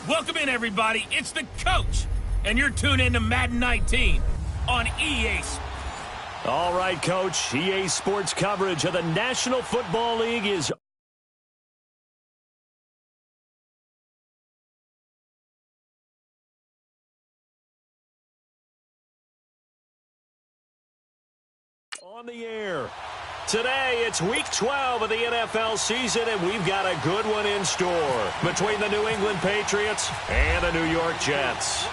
Welcome in, everybody. It's the coach, and you're tuned in to Madden 19 on EA Sports. All right, Coach. EA Sports coverage of the National Football League is on the air. Today, it's Week 12 of the NFL season, and we've got a good one in store between the New England Patriots and the New York Jets.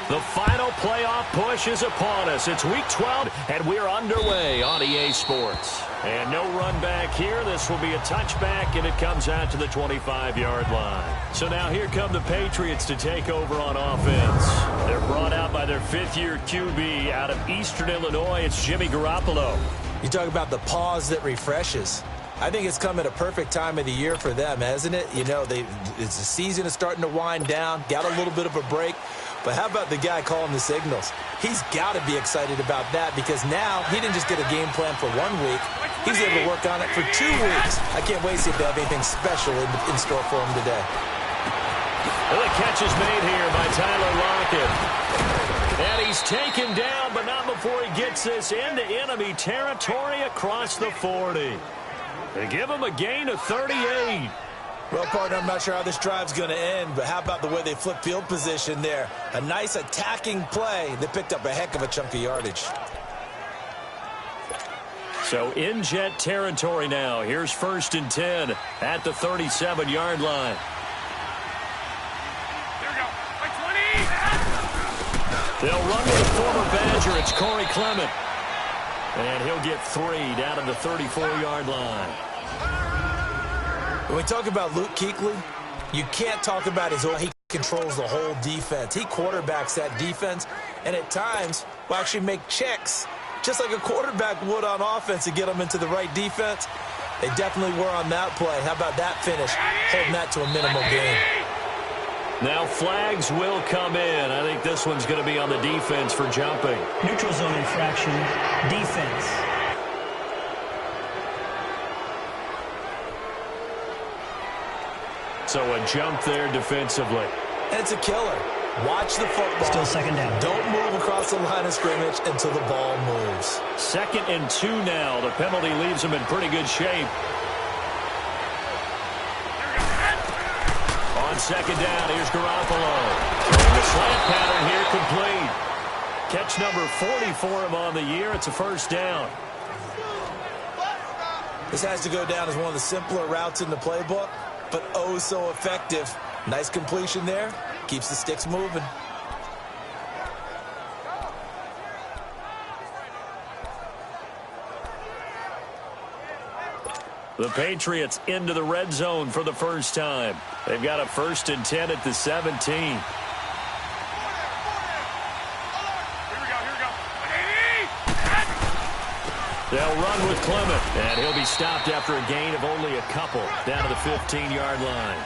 The final playoff push is upon us. It's Week 12, and we're underway on EA Sports. And no run back here. This will be a touchback, and it comes out to the 25-yard line. So now here come the Patriots to take over on offense. They're brought out by their fifth-year QB out of Eastern Illinois. It's Jimmy Garoppolo. You talk about the pause that refreshes. I think it's come at a perfect time of the year for them, hasn't it? You know, the season is starting to wind down, got a little bit of a break. But how about the guy calling the signals? He's got to be excited about that because now he didn't just get a game plan for 1 week. He's able to work on it for 2 weeks. I can't wait to see if they have anything special in store for him today. Well, the catch is made here by Tyler Lockett. And he's taken down, but not before he gets this into enemy territory across the 40. They give him a gain of 38. Well, partner, I'm not sure how this drive's going to end, but how about the way they flip field position there? A nice attacking play that picked up a heck of a chunk of yardage. So in Jet territory now. Here's 1st and 10 at the 37-yard line. There we go. By 20. They'll run with the former Badger. It's Corey Clement. And he'll get 3 down to the 34-yard line. When we talk about Luke Kuechly, you can't talk about he controls the whole defense. He quarterbacks that defense, and at times will actually make checks, just like a quarterback would on offense to get them into the right defense. They definitely were on that play. How about that finish, holding that to a minimal gain? Now flags will come in. I think this one's going to be on the defense for jumping. Neutral zone infraction, defense. So a jump there defensively. And it's a killer. Watch the football. Still 2nd down. Don't move across the line of scrimmage until the ball moves. 2nd and 2 now. The penalty leaves them in pretty good shape. On 2nd down, here's Garoppolo. And the slant pattern here complete. Catch number 40 for him on the year. It's a 1st down. This has to go down as one of the simpler routes in the playbook, but oh so effective. Nice completion there. Keeps the sticks moving. The Patriots into the red zone for the first time. They've got a 1st and 10 at the 17. They'll run with Clement, and he'll be stopped after a gain of only a couple down to the 15-yard line.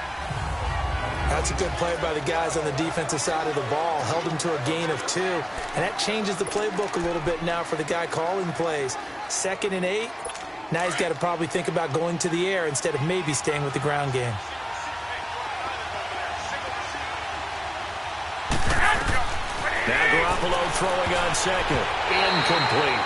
That's a good play by the guys on the defensive side of the ball. Held him to a gain of 2, and that changes the playbook a little bit now for the guy calling plays. 2nd and 8. Now he's got to probably think about going to the air instead of maybe staying with the ground game. Now Garoppolo throwing on 2nd. Incomplete.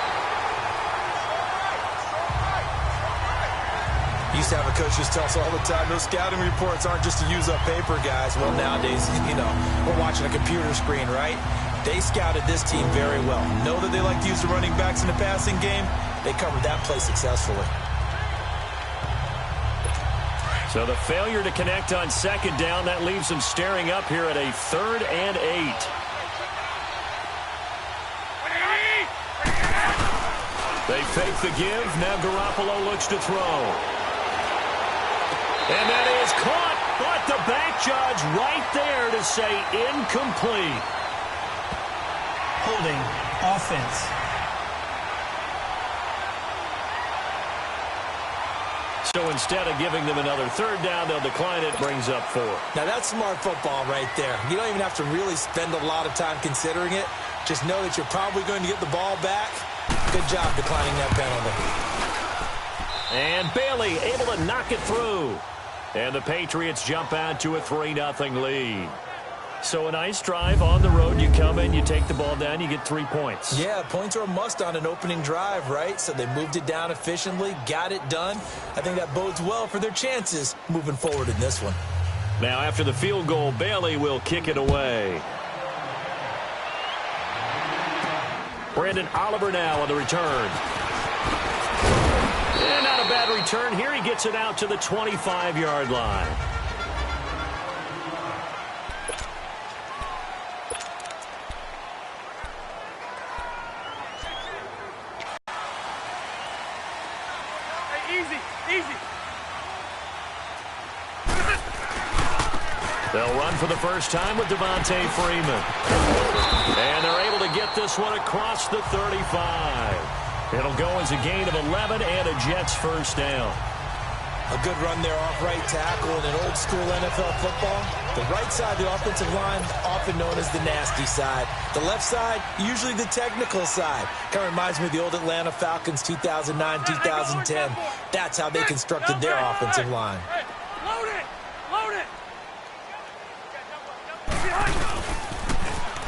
Used to have a coach just tell us all the time, those scouting reports aren't just to use up paper, guys. Well, nowadays, you know, we're watching a computer screen, right? They scouted this team very well. Know that they like to use the running backs in the passing game. They covered that play successfully. So the failure to connect on 2nd down, that leaves them staring up here at a 3rd and 8. They fake the give. Now Garoppolo looks to throw. And that is caught, but the back judge right there to say incomplete. Holding offense. So instead of giving them another 3rd down, they'll decline it. Brings up 4. Now that's smart football right there. You don't even have to really spend a lot of time considering it. Just know that you're probably going to get the ball back. Good job declining that penalty. And Bailey able to knock it through. And the Patriots jump out to a 3-0 lead. So a nice drive on the road. You come in, you take the ball down, you get 3 points. Yeah, points are a must on an opening drive, right? So they moved it down efficiently, got it done. I think that bodes well for their chances moving forward in this one. Now after the field goal, Bailey will kick it away. Brandon Oliver now on the return. And not a bad return here. He gets it out to the 25-yard line. They'll run for the first time with Devontae Freeman. And they're able to get this one across the 35. It'll go as a gain of 11 and a Jets first down. A good run there off right tackle in an old-school NFL football. The right side of the offensive line, often known as the nasty side. The left side, usually the technical side. Kind of reminds me of the old Atlanta Falcons 2009, 2010. That's how they constructed their offensive line. Load it! Load it!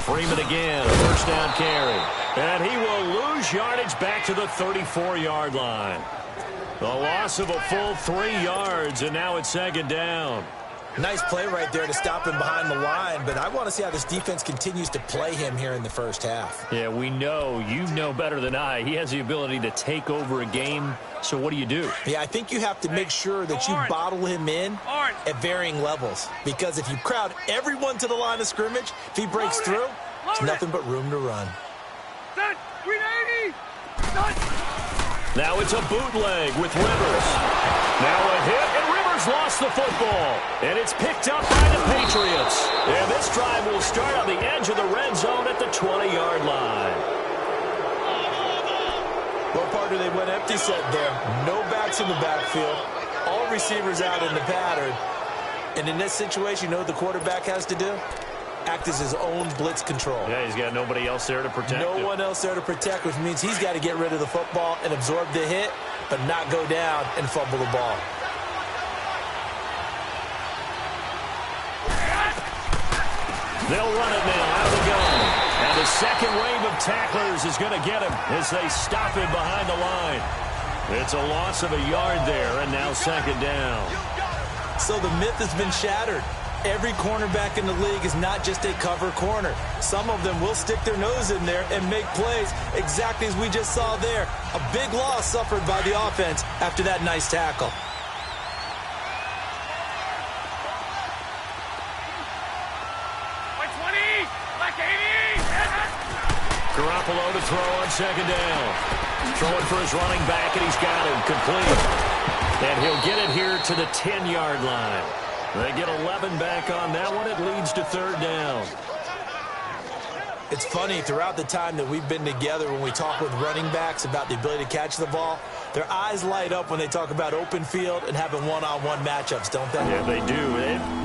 Freeman again, a first down carry. And he will lose yardage back to the 34-yard line. The loss of a full 3 yards, and now it's second down. Nice play right there to stop him behind the line, but I want to see how this defense continues to play him here in the first half. Yeah, we know. You know better than I. He has the ability to take over a game, so what do? Yeah, I think you have to make sure that you bottle him in at varying levels, because if you crowd everyone to the line of scrimmage, if he breaks through, there's nothing but room to run. Set! 380! Now it's a bootleg with Rivers. Now a hit, and Rivers lost the football. And it's picked up by the Patriots. And this drive will start on the edge of the red zone at the 20-yard line. Well, partner, they went empty set there. No backs in the backfield. All receivers out in the pattern. And in this situation, you know what the quarterback has to do? Act as his own blitz control. Yeah, he's got nobody else there to protect him. No one else there to protect, which means he's got to get rid of the football and absorb the hit, but not go down and fumble the ball. They'll run it now out of the gun. And the second wave of tacklers is going to get him as they stop him behind the line. It's a loss of a yard there, and now second down. So the myth has been shattered. Every cornerback in the league is not just a cover corner. Some of them will stick their nose in there and make plays exactly as we just saw there. A big loss suffered by the offense after that nice tackle. Garoppolo to throw on second down. Throwing for his running back, and he's got him complete. And he'll get it here to the 10-yard line. They get 11 back on that one. It leads to third down. It's funny, throughout the time that we've been together, when we talk with running backs about the ability to catch the ball, their eyes light up when they talk about open field and having one-on-one matchups, don't they? Yeah, they do.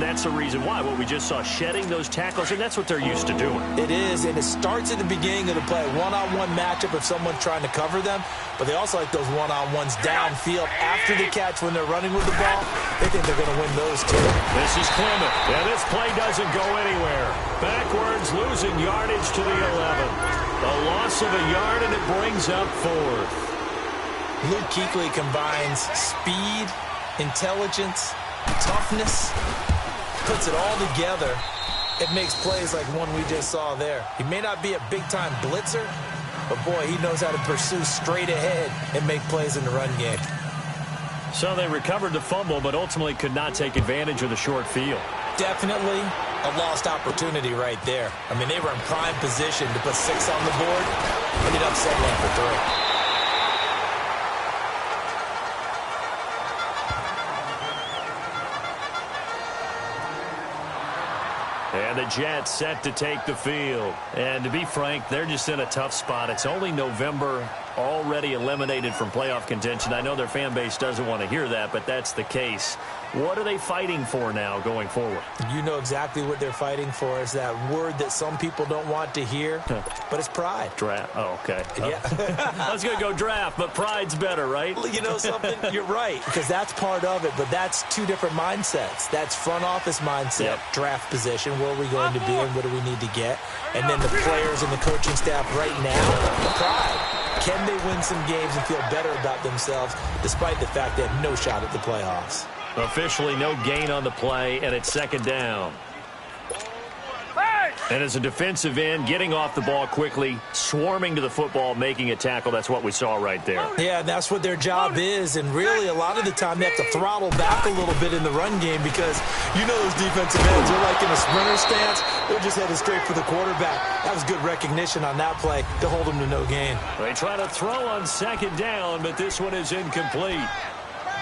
That's the reason why. What we just saw, shedding those tackles, and that's what they're used to doing. It is, and it starts at the beginning of the play, one-on-one matchup if someone's trying to cover them, but they also like those one-on-ones downfield after the catch when they're running with the ball. They think they're going to win those too. This is Clement, and this play doesn't go anywhere. Backwards, losing yardage to the 11. A loss of a yard, and it brings up fourth. Luke Kuechly combines speed, intelligence, toughness, puts it all together. It makes plays like one we just saw there. He may not be a big-time blitzer, but boy, he knows how to pursue straight ahead and make plays in the run game. So they recovered the fumble, but ultimately could not take advantage of the short field. Definitely a lost opportunity right there. I mean, they were in prime position to put 6 on the board, ended up settling for 3. And the Jets set to take the field. And to be frank, they're just in a tough spot. It's only November, already eliminated from playoff contention. I know their fan base doesn't want to hear that, but that's the case. What are they fighting for now going forward? You know exactly what they're fighting for. Is that word that some people don't want to hear, but it's pride. Draft. Oh, okay. Yeah. I was going to go draft, but pride's better, right? You know something? You're right, because that's part of it, but that's two different mindsets. That's front office mindset, draft position, where are we going to be and what do we need to get? And then the players and the coaching staff right now, pride. Can they win some games and feel better about themselves despite the fact they have no shot at the playoffs? Officially no gain on the play, and it's second down. And as a defensive end, getting off the ball quickly, swarming to the football, making a tackle, that's what we saw right there. Yeah, that's what their job is, and really a lot of the time they have to throttle back a little bit in the run game because you know those defensive ends, they're like in a sprinter stance, they're just headed straight for the quarterback. That was good recognition on that play to hold them to no gain. They try to throw on second down, but this one is incomplete.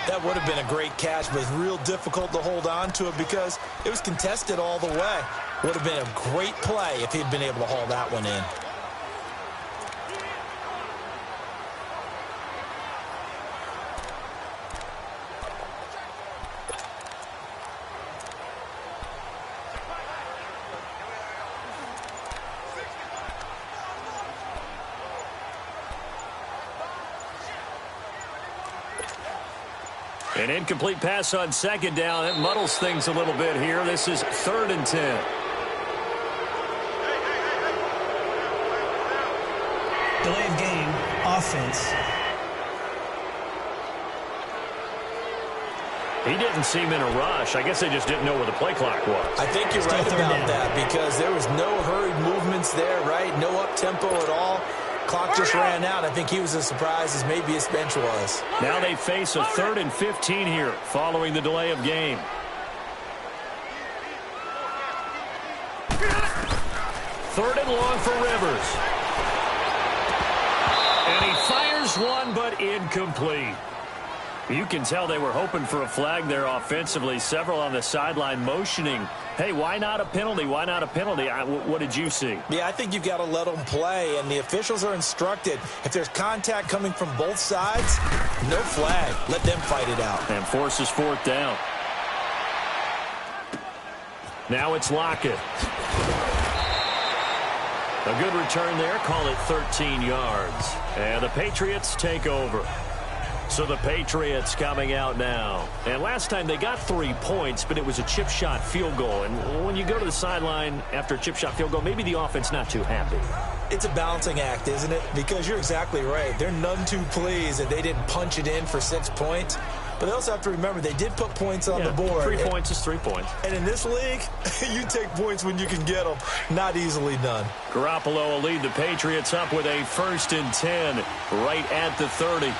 That would have been a great catch, but it's real difficult to hold on to it because it was contested all the way. Would have been a great play if he'd been able to haul that one in. An incomplete pass on second down. It muddles things a little bit here. This is 3rd and 10. Delay of game, offense. He didn't seem in a rush. I guess they just didn't know where the play clock was. I think you're right about that because there was no hurried movements there, right? No up-tempo at all. Clock just ran out. I think he was as surprised as maybe his bench was. Now they face a 3rd and 15 here following the delay of game. Third and long for Rivers. And he fires one, but incomplete. You can tell they were hoping for a flag there offensively. Several on the sideline motioning, hey, why not a penalty? Why not a penalty? What did you see? Yeah, I think you've got to let them play, and the officials are instructed. If there's contact coming from both sides, no flag. Let them fight it out. And forces 4th down. Now it's Lockett. A good return there. Call it 13 yards. And the Patriots take over. So the Patriots coming out now. And last time they got 3 points, but it was a chip shot field goal. And when you go to the sideline after a chip shot field goal, maybe the offense not too happy. It's a balancing act, isn't it? Because you're exactly right. They're none too pleased that they didn't punch it in for 6 points. But they also have to remember they did put points on the board. 3 points is 3 points. And in this league, you take points when you can get them. Not easily done. Garoppolo will lead the Patriots up with a 1st and 10 right at the 30.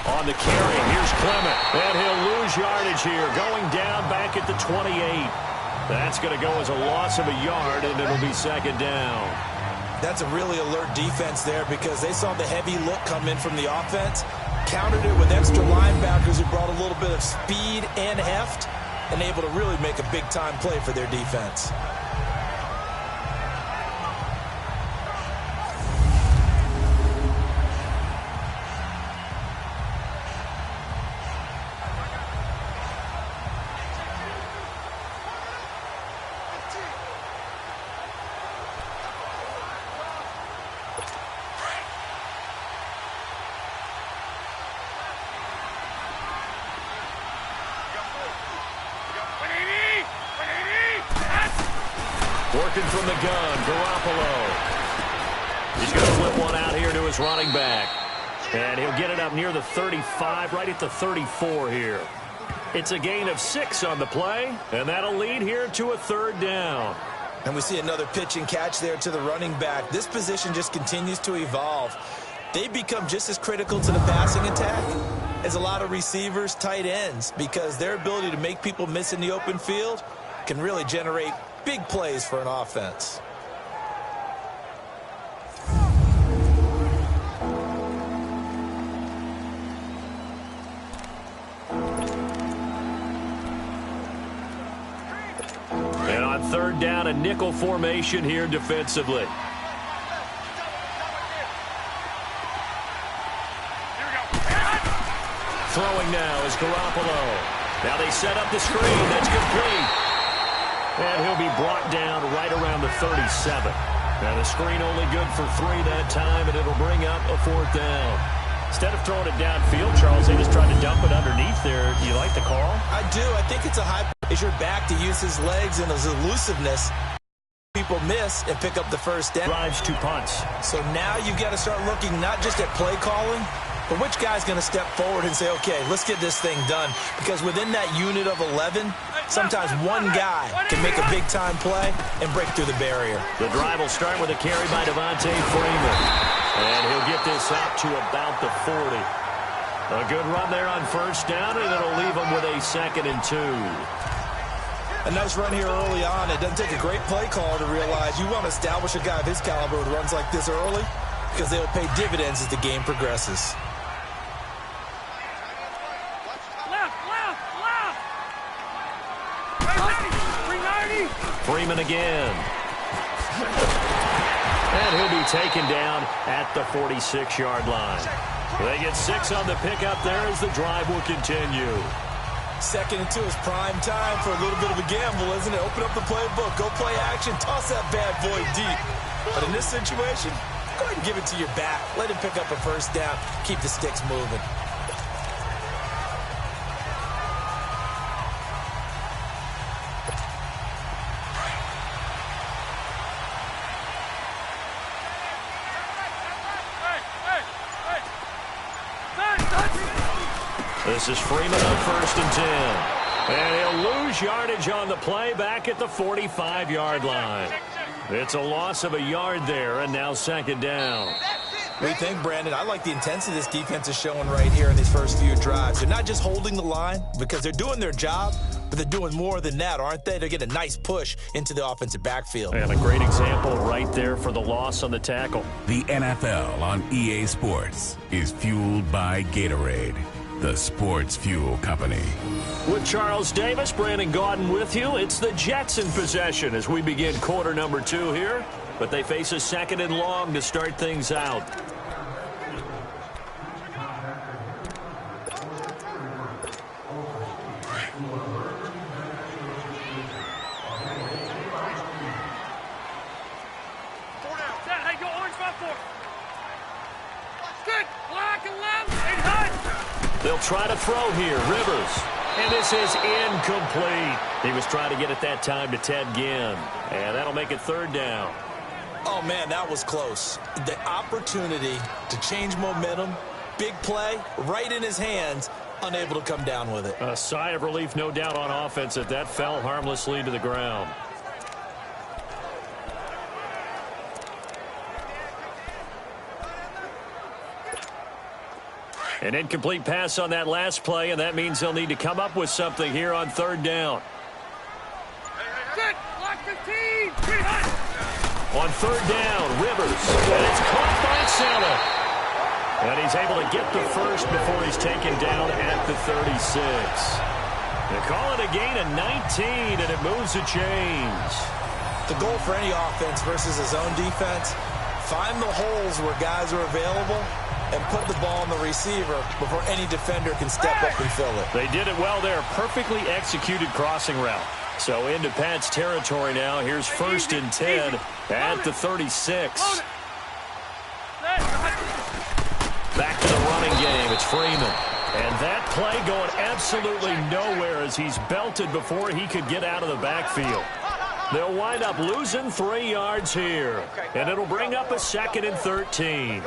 On the carry, here's Clement. And he'll lose yardage here, going down back at the 28. That's going to go as a loss of a yard, and it'll be 2nd down. That's a really alert defense there because they saw the heavy look come in from the offense, countered it with extra linebackers who brought a little bit of speed and heft, and able to really make a big-time play for their defense. Working from the gun, Garoppolo. He's going to flip one out here to his running back. And he'll get it up near the 35, right at the 34 here. It's a gain of 6 on the play, and that'll lead here to a 3rd down. And we see another pitch and catch there to the running back. This position just continues to evolve. They become just as critical to the passing attack as a lot of receivers, tight ends, because their ability to make people miss in the open field can really generate big plays for an offense. And on 3rd down, a nickel formation here defensively. Throwing now is Garoppolo. Now they set up the screen. That's complete. And he'll be brought down right around the 37. Now the screen only good for 3 that time, and it'll bring up a 4th down. Instead of throwing it downfield, Charles, they just tried to dump it underneath there. Do you like the call? I do. I think it's a high. Is your back to use his legs and his elusiveness. People miss and pick up the first down. Drives 2 punts. So now you've got to start looking not just at play calling, but which guy's going to step forward and say, okay, let's get this thing done. Because within that unit of 11, sometimes one guy can make a big-time play and break through the barrier. The drive will start with a carry by Devontae Freeman. And he'll get this up to about the 40. A good run there on first down, and it'll leave him with a 2nd and 2. A nice run here early on. It doesn't take a great play caller to realize you want to establish a guy of his caliber with runs like this early because they'll pay dividends as the game progresses. Freeman again. And he'll be taken down at the 46-yard line. They get 6 on the pickup there as the drive will continue. 2nd and 2 is prime time for a little bit of a gamble, isn't it? Open up the playbook, go play action, toss that bad boy deep. But in this situation, go ahead and give it to your back. Let him pick up a first down, keep the sticks moving. This is Freeman on 1st and 10. And he'll lose yardage on the play back at the 45-yard line. It's a loss of a yard there, and now 2nd down. What do you think, Brandon? I like the intensity this defense is showing right here in these first few drives. They're not just holding the line because they're doing their job, but they're doing more than that, aren't they? They're getting a nice push into the offensive backfield. And a great example right there for the loss on the tackle. The NFL on EA Sports is fueled by Gatorade, the sports fuel company. With Charles Davis, Brandon Gaudin with you. It's the Jets in possession as we begin quarter number 2 here. But they face a 2nd and long to start things out. They'll try to throw here. Rivers. And this is incomplete. He was trying to get it that time to Ted Ginn. And that'll make it 3rd down. Oh, man, that was close. The opportunity to change momentum, big play, right in his hands, unable to come down with it. A sigh of relief, no doubt, on offense that fell harmlessly to the ground. An incomplete pass on that last play, and that means they'll need to come up with something here on 3rd down. On 3rd down, Rivers, and it's caught by center. And he's able to get the first before he's taken down at the 36. They call it a gain of 19, and it moves the chains. The goal for any offense versus his own defense, find the holes where guys are available and put the ball on the receiver before any defender can step up and fill it. They did it well there. Perfectly executed crossing route. So into Pat's territory now. Here's 1st and 10 at the 36. Back to the running game. It's Freeman. And that play going absolutely nowhere as he's belted before he could get out of the backfield. They'll wind up losing 3 yards here. And it'll bring up a 2nd and 13.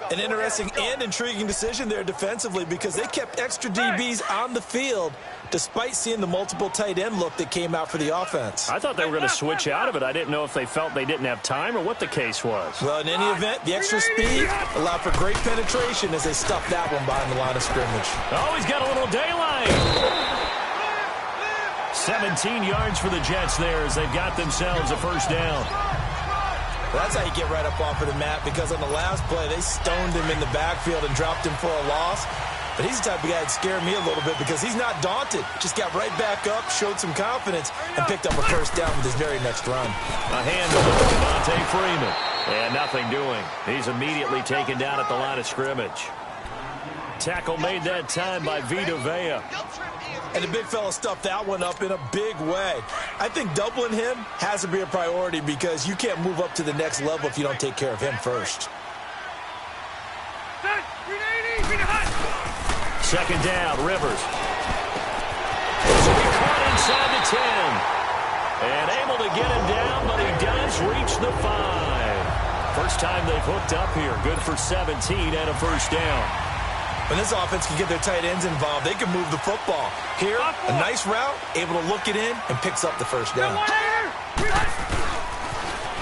An interesting and intriguing decision there defensively because they kept extra DBs on the field despite seeing the multiple tight end look that came out for the offense. I thought they were going to switch out of it. I didn't know if they felt they didn't have time or what the case was. Well, in any event, the extra speed allowed for great penetration as they stuffed that one behind the line of scrimmage. Oh, he's got a little daylight. 17 yards for the Jets there as they've got themselves a first down. Well, that's how you get right up off of the mat because on the last play, they stoned him in the backfield and dropped him for a loss. But he's the type of guy that scared me a little bit because he's not daunted. Just got right back up, showed some confidence, and picked up a first down with his very next run. A handoff to Devontae Freeman. And nothing doing. He's immediately taken down at the line of scrimmage. Tackle made that time by Vita Vea. And the big fella stuffed that one up in a big way. I think doubling him has to be a priority because you can't move up to the next level if you don't take care of him first. Second down, Rivers. This will be caught inside the 10. And able to get him down, but he does reach the 5. First time they've hooked up here. Good for 17 and a first down. When this offense can get their tight ends involved, they can move the football. Here, a nice route, able to look it in, and picks up the first down.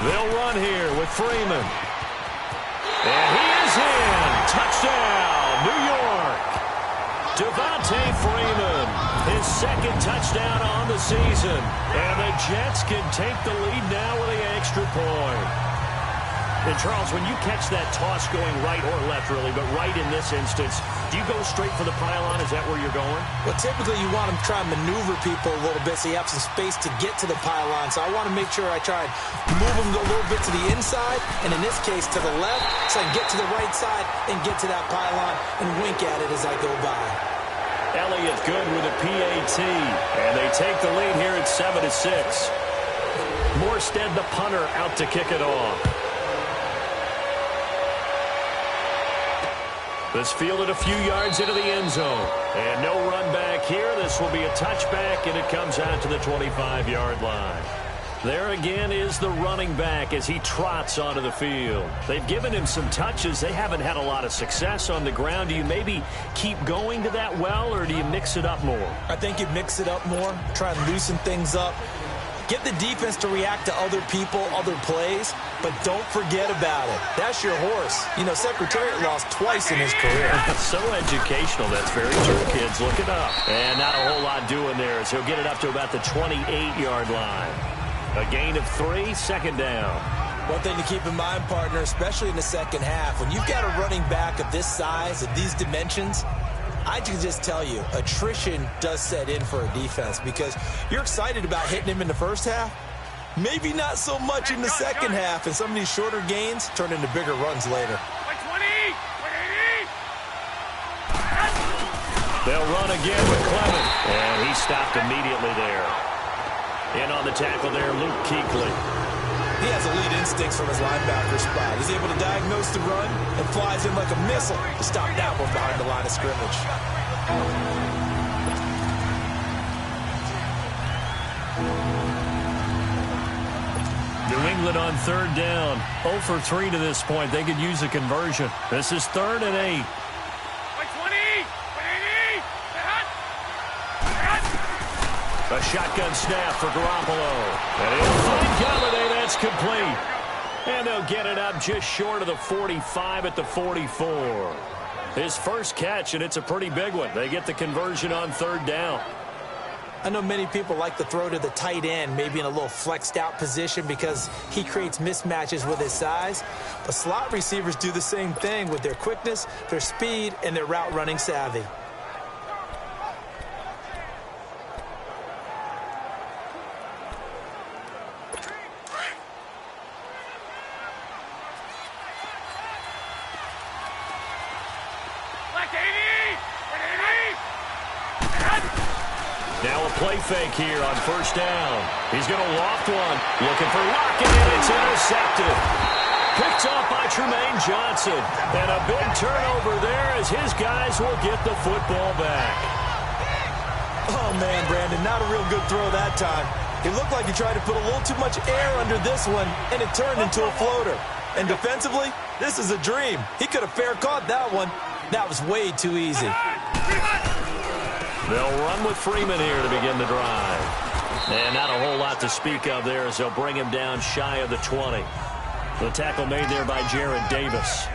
They'll run here with Freeman. And he is in. Touchdown, New York. Devontae Freeman, his second touchdown on the season. And the Jets can take the lead now with the extra point. And Charles, when you catch that toss going right or left, really, but right in this instance, do you go straight for the pylon? Is that where you're going? Well, typically you want to try and maneuver people a little bit so you have some space to get to the pylon. So I want to make sure I try and move them a little bit to the inside, and in this case to the left, so I can get to the right side and get to that pylon and wink at it as I go by. Elliott good with a PAT, and they take the lead here at 7-6. Morstead, the punter, out to kick it off. This fielded a few yards into the end zone. And no run back here. This will be a touchback, and it comes out to the 25-yard line. There again is the running back as he trots onto the field. They've given him some touches. They haven't had a lot of success on the ground. Do you maybe keep going to that well, or do you mix it up more? I think you mix it up more, try and loosen things up. Get the defense to react to other people, other plays, but don't forget about it. That's your horse. You know, Secretariat lost twice in his career. So educational. That's very true, kids. Look it up. And not a whole lot doing there as he'll get it up to about the 28-yard line. A gain of 3, second down. One thing to keep in mind, partner, especially in the second half, when you've got a running back of this size, of these dimensions, I can just tell you, attrition does set in for a defense because you're excited about hitting him in the first half. Maybe not so much in the second half, and some of these shorter gains turn into bigger runs later. They'll run again with Clement, and he stopped immediately there. In on the tackle there, Luke Kuechly. He has elite instincts from his linebacker spot. He's able to diagnose the run and flies in like a missile to stop that one behind the line of scrimmage. New England on third down. 0 for 3 to this point. They could use a conversion. This is 3rd and 8. A shotgun snap for Garoppolo. And he'll find Galladay. That's complete. And they'll get it up just short of the 45 at the 44. His first catch, and it's a pretty big one. They get the conversion on third down. I know many people like to throw to the tight end, maybe in a little flexed out position because he creates mismatches with his size. But slot receivers do the same thing with their quickness, their speed, and their route running savvy. Now a play fake here on first down. He's going to loft one. Looking for Lockett, and it's intercepted. Picked off by Tremaine Johnson. And a big turnover there as his guys will get the football back. Oh, man, Brandon, not a real good throw that time. It looked like he tried to put a little too much air under this one, and it turned into a floater. And defensively, this is a dream. He could have fair caught that one. That was way too easy. They'll run with Freeman here to begin the drive. And not a whole lot to speak of there as they'll bring him down shy of the 20. The tackle made there by Jared Davis.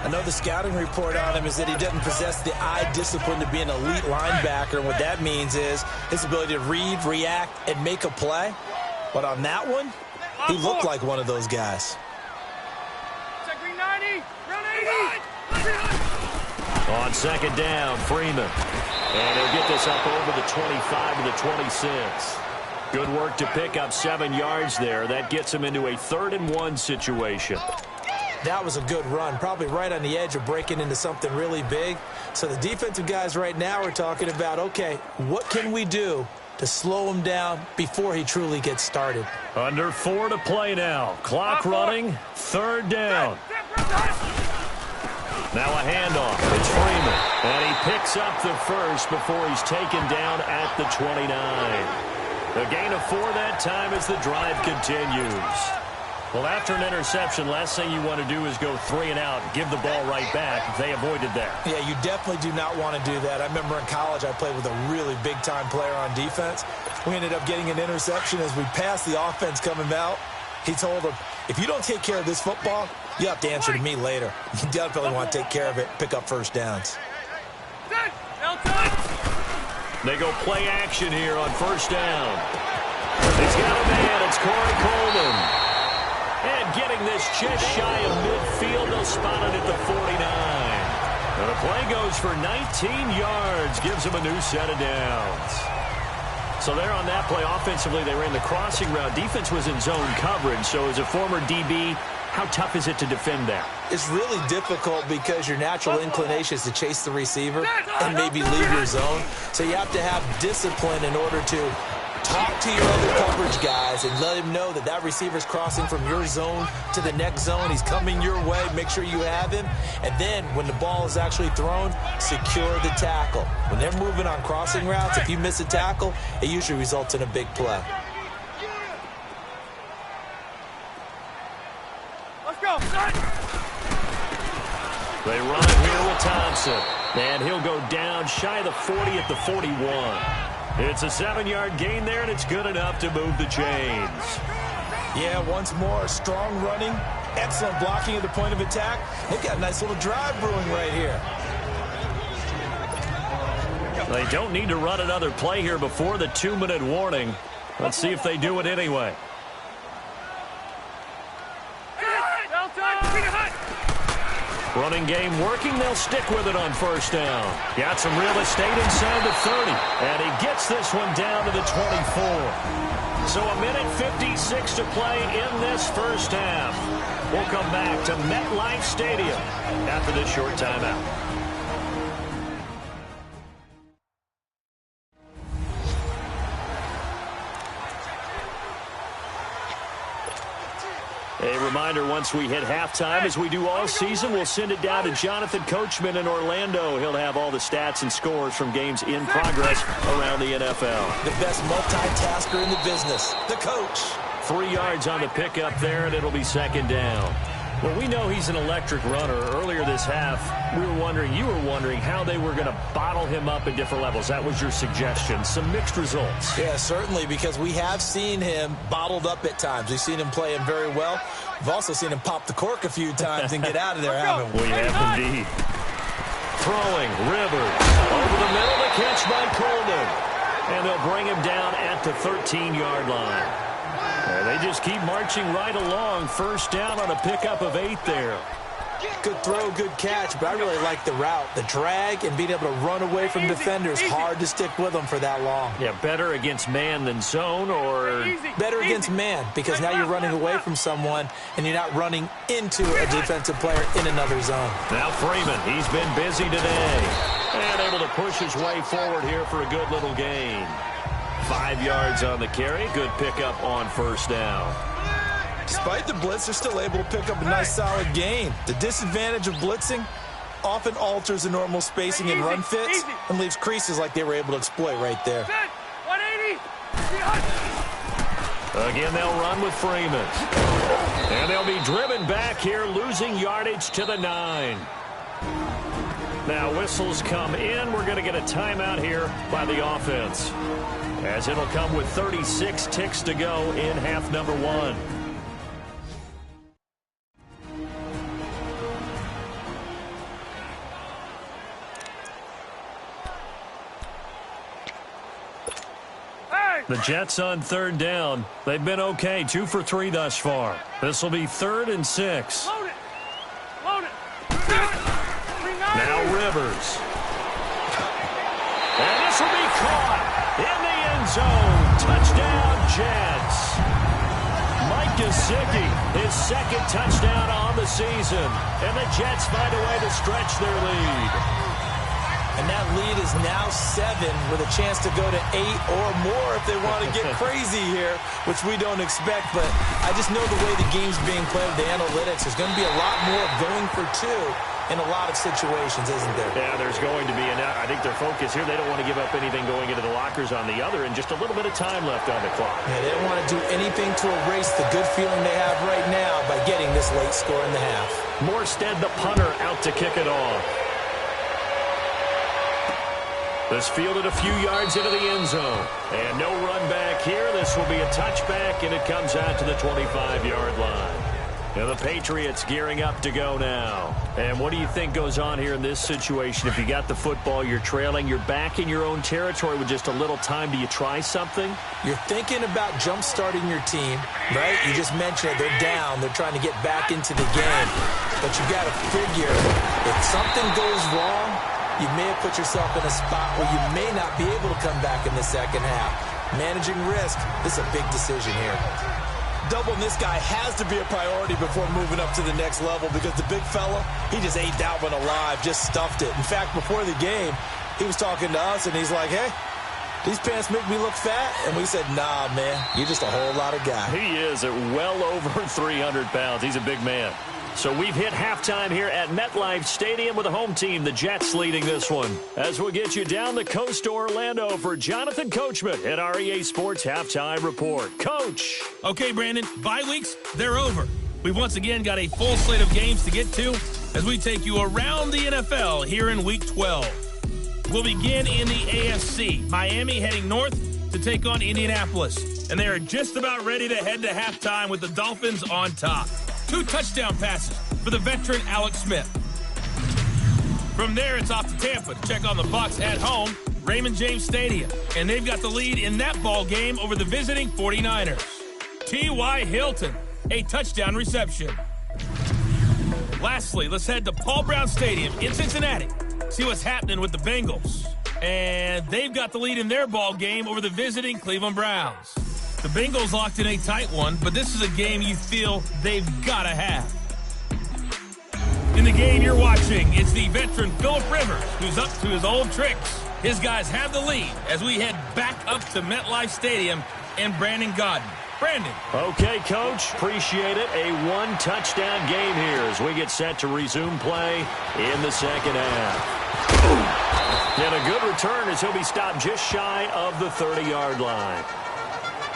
I know the scouting report on him is that he doesn't possess the eye discipline to be an elite linebacker. And what that means is his ability to read, react, and make a play. But on that one, he looked like one of those guys. On second down, Freeman. And he'll get this up over the 25 to the 26. Good work to pick up 7 yards there. That gets him into a 3rd and 1 situation. That was a good run, probably right on the edge of breaking into something really big. So the defensive guys right now are talking about, okay, what can we do to slow him down before he truly gets started? Under 4 to play now. Clock running. 3rd down. Now a handoff. It's Freeman. And he picks up the first before he's taken down at the 29. A gain of 4 that time as the drive continues. Well, after an interception, last thing you want to do is go 3 and out, give the ball right back. They avoided that. Yeah, you definitely do not want to do that. I remember in college I played with a really big-time player on defense. We ended up getting an interception as we passed the offense coming out. He told him, if you don't take care of this football, you have to answer to me later. You definitely want to take care of it, pick up first downs. They go play action here on 1st down. He's got a man. It's Corey Coleman. And getting this just shy of midfield, they'll spot it at the 49. And the play goes for 19 yards, gives them a new set of downs. So there on that play, offensively, they ran the crossing route. Defense was in zone coverage, so as a former DB, how tough is it to defend that? It's really difficult because your natural inclination is to chase the receiver and maybe leave your zone. So you have to have discipline in order to talk to your other coverage guys and let him know that that receiver's crossing from your zone to the next zone. He's coming your way. Make sure you have him. And then when the ball is actually thrown, secure the tackle. When they're moving on crossing routes, if you miss a tackle, it usually results in a big play. Let's go. They run it here with Thompson. And he'll go down shy of the 40 at the 41. It's a 7-yard gain there, and it's good enough to move the chains. Yeah, once more, strong running, excellent blocking at the point of attack. They've got a nice little drive brewing right here. They don't need to run another play here before the 2-minute warning. Let's see if they do it anyway. Running game working. They'll stick with it on 1st down. Got some real estate inside the 30. And he gets this one down to the 24. So a minute 56 to play in this 1st half. We'll come back to MetLife Stadium after this short timeout. A reminder, once we hit halftime, as we do all season, we'll send it down to Jonathan Coachman in Orlando. He'll have all the stats and scores from games in progress around the NFL. The best multitasker in the business, the coach. 3 yards on the pickup there, and it'll be 2nd down. Well, we know he's an electric runner. Earlier this half, you were wondering how they were going to bottle him up at different levels. That was your suggestion. Some mixed results. Yeah, certainly, because we have seen him bottled up at times. We've seen him playing very well. We've also seen him pop the cork a few times and get out of there, haven't we? We have indeed. Throwing, Rivers. Over the middle, the catch by Coleman. And they'll bring him down at the 13-yard line. And they just keep marching right along. 1st down on a pickup of 8 there. Good throw, good catch, but I really like the route. The drag and being able to run away from defenders. Hard to stick with them for that long. Yeah, better against man than zone, or better against man, because now you're running away from someone and you're not running into a defensive player in another zone. Now Freeman, he's been busy today. And able to push his way forward here for a good little gain. 5 yards on the carry. Good pickup on 1st down. Despite the blitz, they're still able to pick up a nice solid gain. The disadvantage of blitzing often alters the normal spacing and run fits and leaves creases like they were able to exploit right there. 180. Again, they'll run with Freeman. And they'll be driven back here, losing yardage to the 9. Now whistles come in. We're going to get a timeout here by the offense, as it'll come with 36 ticks to go in half number 1. The Jets on 3rd down. They've been okay, 2 for 3 thus far. This will be 3rd and 6. Load it. Load it. Now Rivers. And this will be caught in the end zone. Touchdown, Jets. Mike Gesicki, his second touchdown on the season. And the Jets find a way to stretch their lead. And that lead is now 7 with a chance to go to 8 or more if they want to get crazy here, which we don't expect. But I just know the way the game's being played with the analytics, there's going to be a lot more going for 2 in a lot of situations, isn't there? Yeah, there's going to be. And I think their focus here, they don't want to give up anything going into the lockers on the other, and just a little bit of time left on the clock. Yeah, they don't want to do anything to erase the good feeling they have right now by getting this late score in the half. Morstead, the punter, out to kick it off. This fielded a few yards into the end zone. And no run back here. This will be a touchback, and it comes out to the 25-yard line. Now the Patriots gearing up to go now. And what do you think goes on here in this situation? If you got the football, you're trailing, you're back in your own territory with just a little time. Do you try something? You're thinking about jump-starting your team, right? You just mentioned it. They're down. They're trying to get back into the game. But you got to figure if something goes wrong, you may have put yourself in a spot where you may not be able to come back in the second half. Managing risk, this is a big decision here. Doubling this guy has to be a priority before moving up to the next level because the big fella, he just ate that one alive, just stuffed it. In fact, before the game, he was talking to us, and he's like, hey, these pants make me look fat. And we said, nah, man, you're just a whole lot of guy. He is at well over 300 pounds. He's a big man. So we've hit halftime here at MetLife Stadium with the home team, the Jets, leading this one. As we'll get you down the coast to Orlando for Jonathan Coachman at our EA Sports Halftime Report. Coach. Okay, Brandon, bye weeks, they're over. We've once again got a full slate of games to get to as we take you around the NFL here in Week 12. We'll begin in the AFC. Miami heading north to take on Indianapolis. And they are just about ready to head to halftime with the Dolphins on top. 2 touchdown passes for the veteran Alex Smith. From there, it's off to Tampa to check on the Bucs at home, Raymond James Stadium. And they've got the lead in that ball game over the visiting 49ers. T.Y. Hilton, a touchdown reception. Lastly, let's head to Paul Brown Stadium in Cincinnati. See what's happening with the Bengals. And they've got the lead in their ball game over the visiting Cleveland Browns. The Bengals locked in a tight one, but this is a game you feel they've got to have. In the game you're watching, it's the veteran Phillip Rivers who's up to his old tricks. His guys have the lead as we head back up to MetLife Stadium and Brandon Gaudin. Brandon. Okay, Coach. Appreciate it. A 1-touchdown game here as we get set to resume play in the second half. And a good return as he'll be stopped just shy of the 30-yard line.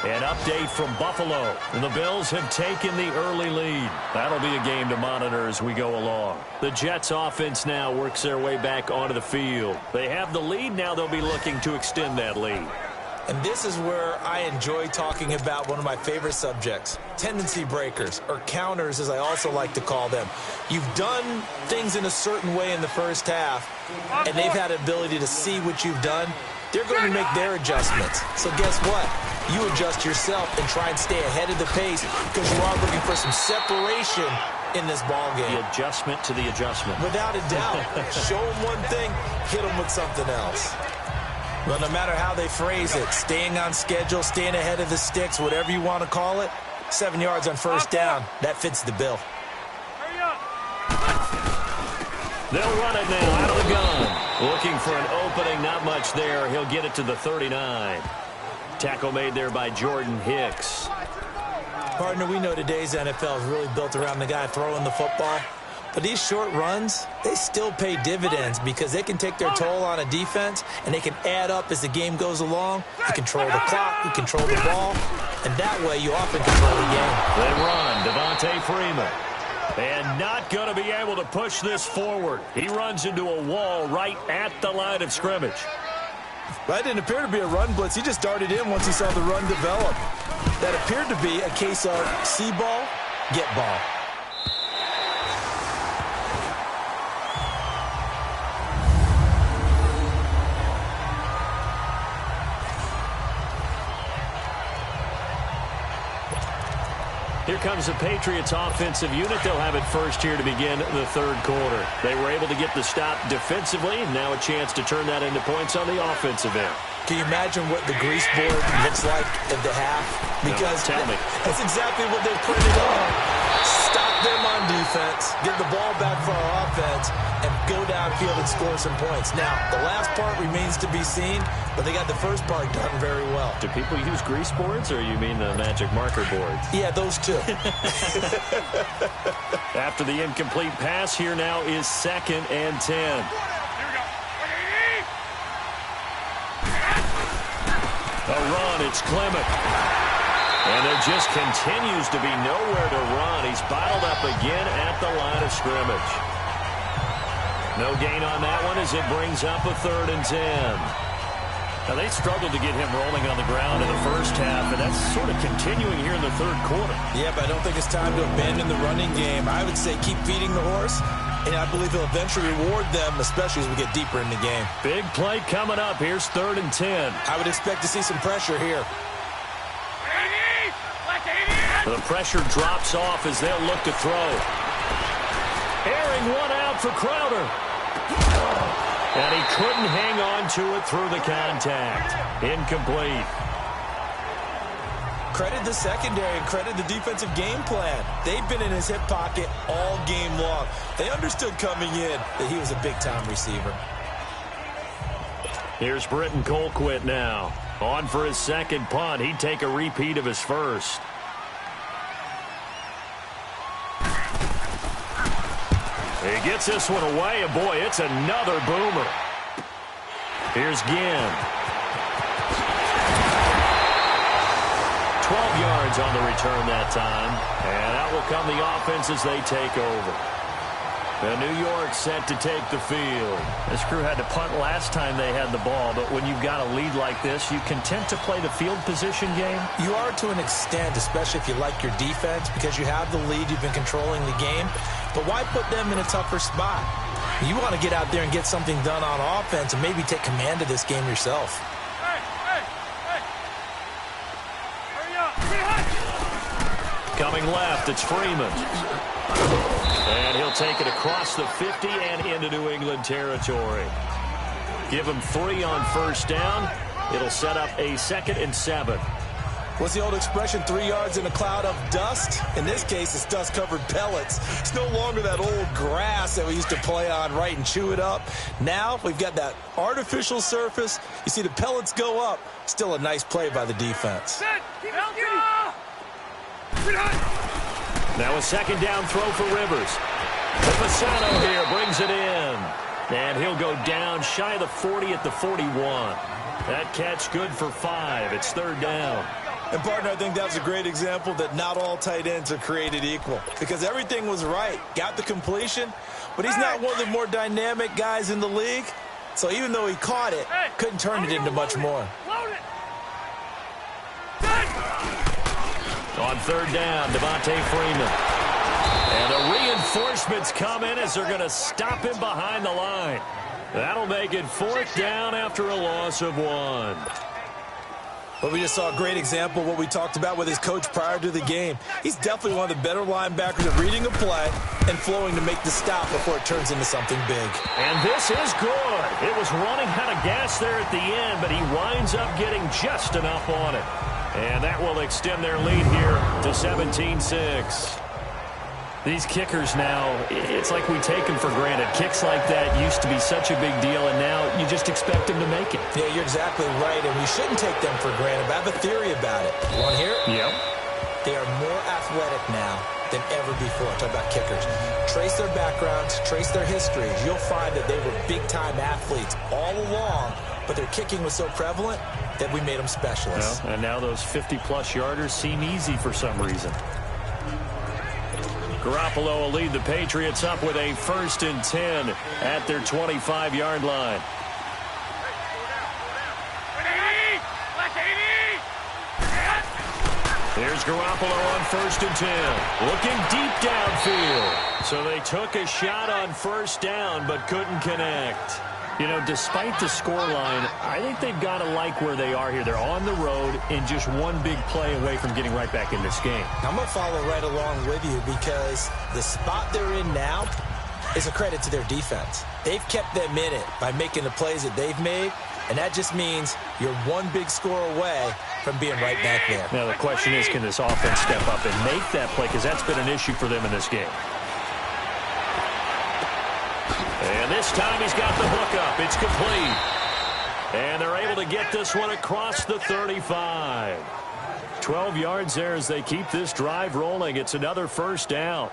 An update from Buffalo. The Bills have taken the early lead. That'll be a game to monitor as we go along. The Jets offense now works their way back onto the field. They have the lead. Now they'll be looking to extend that lead. And this is where I enjoy talking about one of my favorite subjects, tendency breakers, or counters as I also like to call them. You've done things in a certain way in the first half, and they've had the ability to see what you've done. They're going to make their adjustments. So guess what? You adjust yourself and try and stay ahead of the pace because you are looking for some separation in this ball game. The adjustment to the adjustment. Without a doubt. Show them one thing, hit them with something else. Well, no matter how they phrase it, staying on schedule, staying ahead of the sticks, whatever you want to call it, 7 yards on first down, that fits the bill. Hurry up. They'll run it now out of the gun. Looking for an opening, not much there. He'll get it to the 39. Tackle made there by Jordan Hicks. Partner, we know today's NFL is really built around the guy throwing the football. But these short runs, they still pay dividends because they can take their toll on a defense and they can add up as the game goes along. You control the clock, you control the ball, and that way you often control the game. They run, Devontae Freeman. And not going to be able to push this forward. He runs into a wall right at the line of scrimmage. That didn't appear to be a run blitz. He just darted in once he saw the run develop. That appeared to be a case of see ball, get ball. Here comes the Patriots offensive unit. They'll have it first here to begin the third quarter. They were able to get the stop defensively. Now a chance to turn that into points on the offensive end. Can you imagine what the grease board looks like at the half? Because that's exactly what they're printed on. Stop them on defense, get the ball back for our offense, and go downfield and score some points. Now, the last part remains to be seen, but they got the first part done very well. Do people use grease boards, or you mean the magic marker boards? Yeah, those two. After the incomplete pass, here now is 2nd and 10. A run, it's Clement. And there just continues to be nowhere to run. He's bottled up again at the line of scrimmage. No gain on that one as it brings up a 3rd and 10. Now, they struggled to get him rolling on the ground in the first half, and that's sort of continuing here in the 3rd quarter. Yeah, but I don't think it's time to abandon the running game. I would say keep feeding the horse, and I believe he'll eventually reward them, especially as we get deeper in the game. Big play coming up. Here's 3rd and 10. I would expect to see some pressure here. The pressure drops off as they'll look to throw. Airing one out for Crowder. And he couldn't hang on to it through the contact. Incomplete. Credit the secondary and credit the defensive game plan. They've been in his hip pocket all game long. They understood coming in that he was a big-time receiver. Here's Britton Colquitt now. On for his 2nd punt. He'd take a repeat of his first. He gets this one away, and boy, it's another boomer. Here's Ginn. 12 yards on the return that time, and out will come the offense as they take over. And New York set to take the field. This crew had to punt last time they had the ball, but when you've got a lead like this, you content to play the field position game? You are to an extent, especially if you like your defense, because you have the lead, you've been controlling the game. But why put them in a tougher spot? You want to get out there and get something done on offense and maybe take command of this game yourself. Coming left, it's Freeman. And he'll take it across the 50 and into New England territory. Give him 3 on 1st down. It'll set up a 2nd and 7. What's the old expression, 3 yards in a cloud of dust? In this case, it's dust-covered pellets. It's no longer that old grass that we used to play on, right, and chew it up. Now we've got that artificial surface. You see the pellets go up. Still a nice play by the defense. Now a 2nd down throw for Rivers. Fasano here brings it in. And he'll go down shy of the 40 at the 41. That catch good for 5. It's 3rd down. And, partner, I think that's a great example that not all tight ends are created equal. Because everything was right. Got the completion, but he's not one of the more dynamic guys in the league. So even though he caught it, couldn't turn it into much more. On 3rd down, Devontae Freeman. And the reinforcements come in as they're going to stop him behind the line. That'll make it 4th down after a loss of 1. But we just saw a great example of what we talked about with his coach prior to the game. He's definitely one of the better linebackers at reading a play and flowing to make the stop before it turns into something big. And this is good. It was running out of gas there at the end, but he winds up getting just enough on it. And that will extend their lead here to 17-6. These kickers now, it's like we take them for granted. Kicks like that used to be such a big deal, and now you just expect them to make it. Yeah, you're exactly right, and we shouldn't take them for granted. But I have a theory about it. You want to hear it? Yep. They are more athletic now than ever before. Talk about kickers. Trace their backgrounds, trace their histories. You'll find that they were big-time athletes all along, but their kicking was so prevalent that we made them specialists. Well, and now those 50-plus yarders seem easy for some reason. Garoppolo will lead the Patriots up with a 1st and 10 at their 25-yard line. Here's Garoppolo on 1st and 10. Looking deep downfield. So they took a shot on 1st down but couldn't connect. You know, despite the scoreline, I think they've got to like where they are here. They're on the road and just one big play away from getting right back in this game. I'm going to follow right along with you because the spot they're in now is a credit to their defense. They've kept them in it by making the plays that they've made, And that just means you're one big score away from being right back there. Now, the question is, can this offense step up and make that play? Because that's been an issue for them in this game. And this time he's got the hook up. It's complete. And they're able to get this one across the 35. 12 yards there as they keep this drive rolling. It's another first down.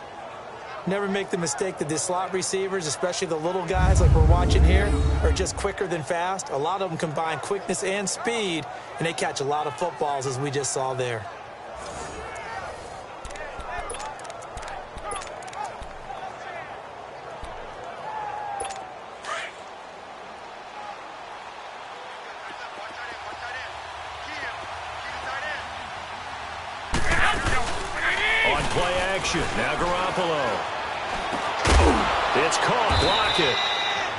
Never make the mistake that the slot receivers, especially the little guys like we're watching here, are just quicker than fast. A lot of them combine quickness and speed, and they catch a lot of footballs, as we just saw there. On play action, now Garoppolo. It's caught, block it.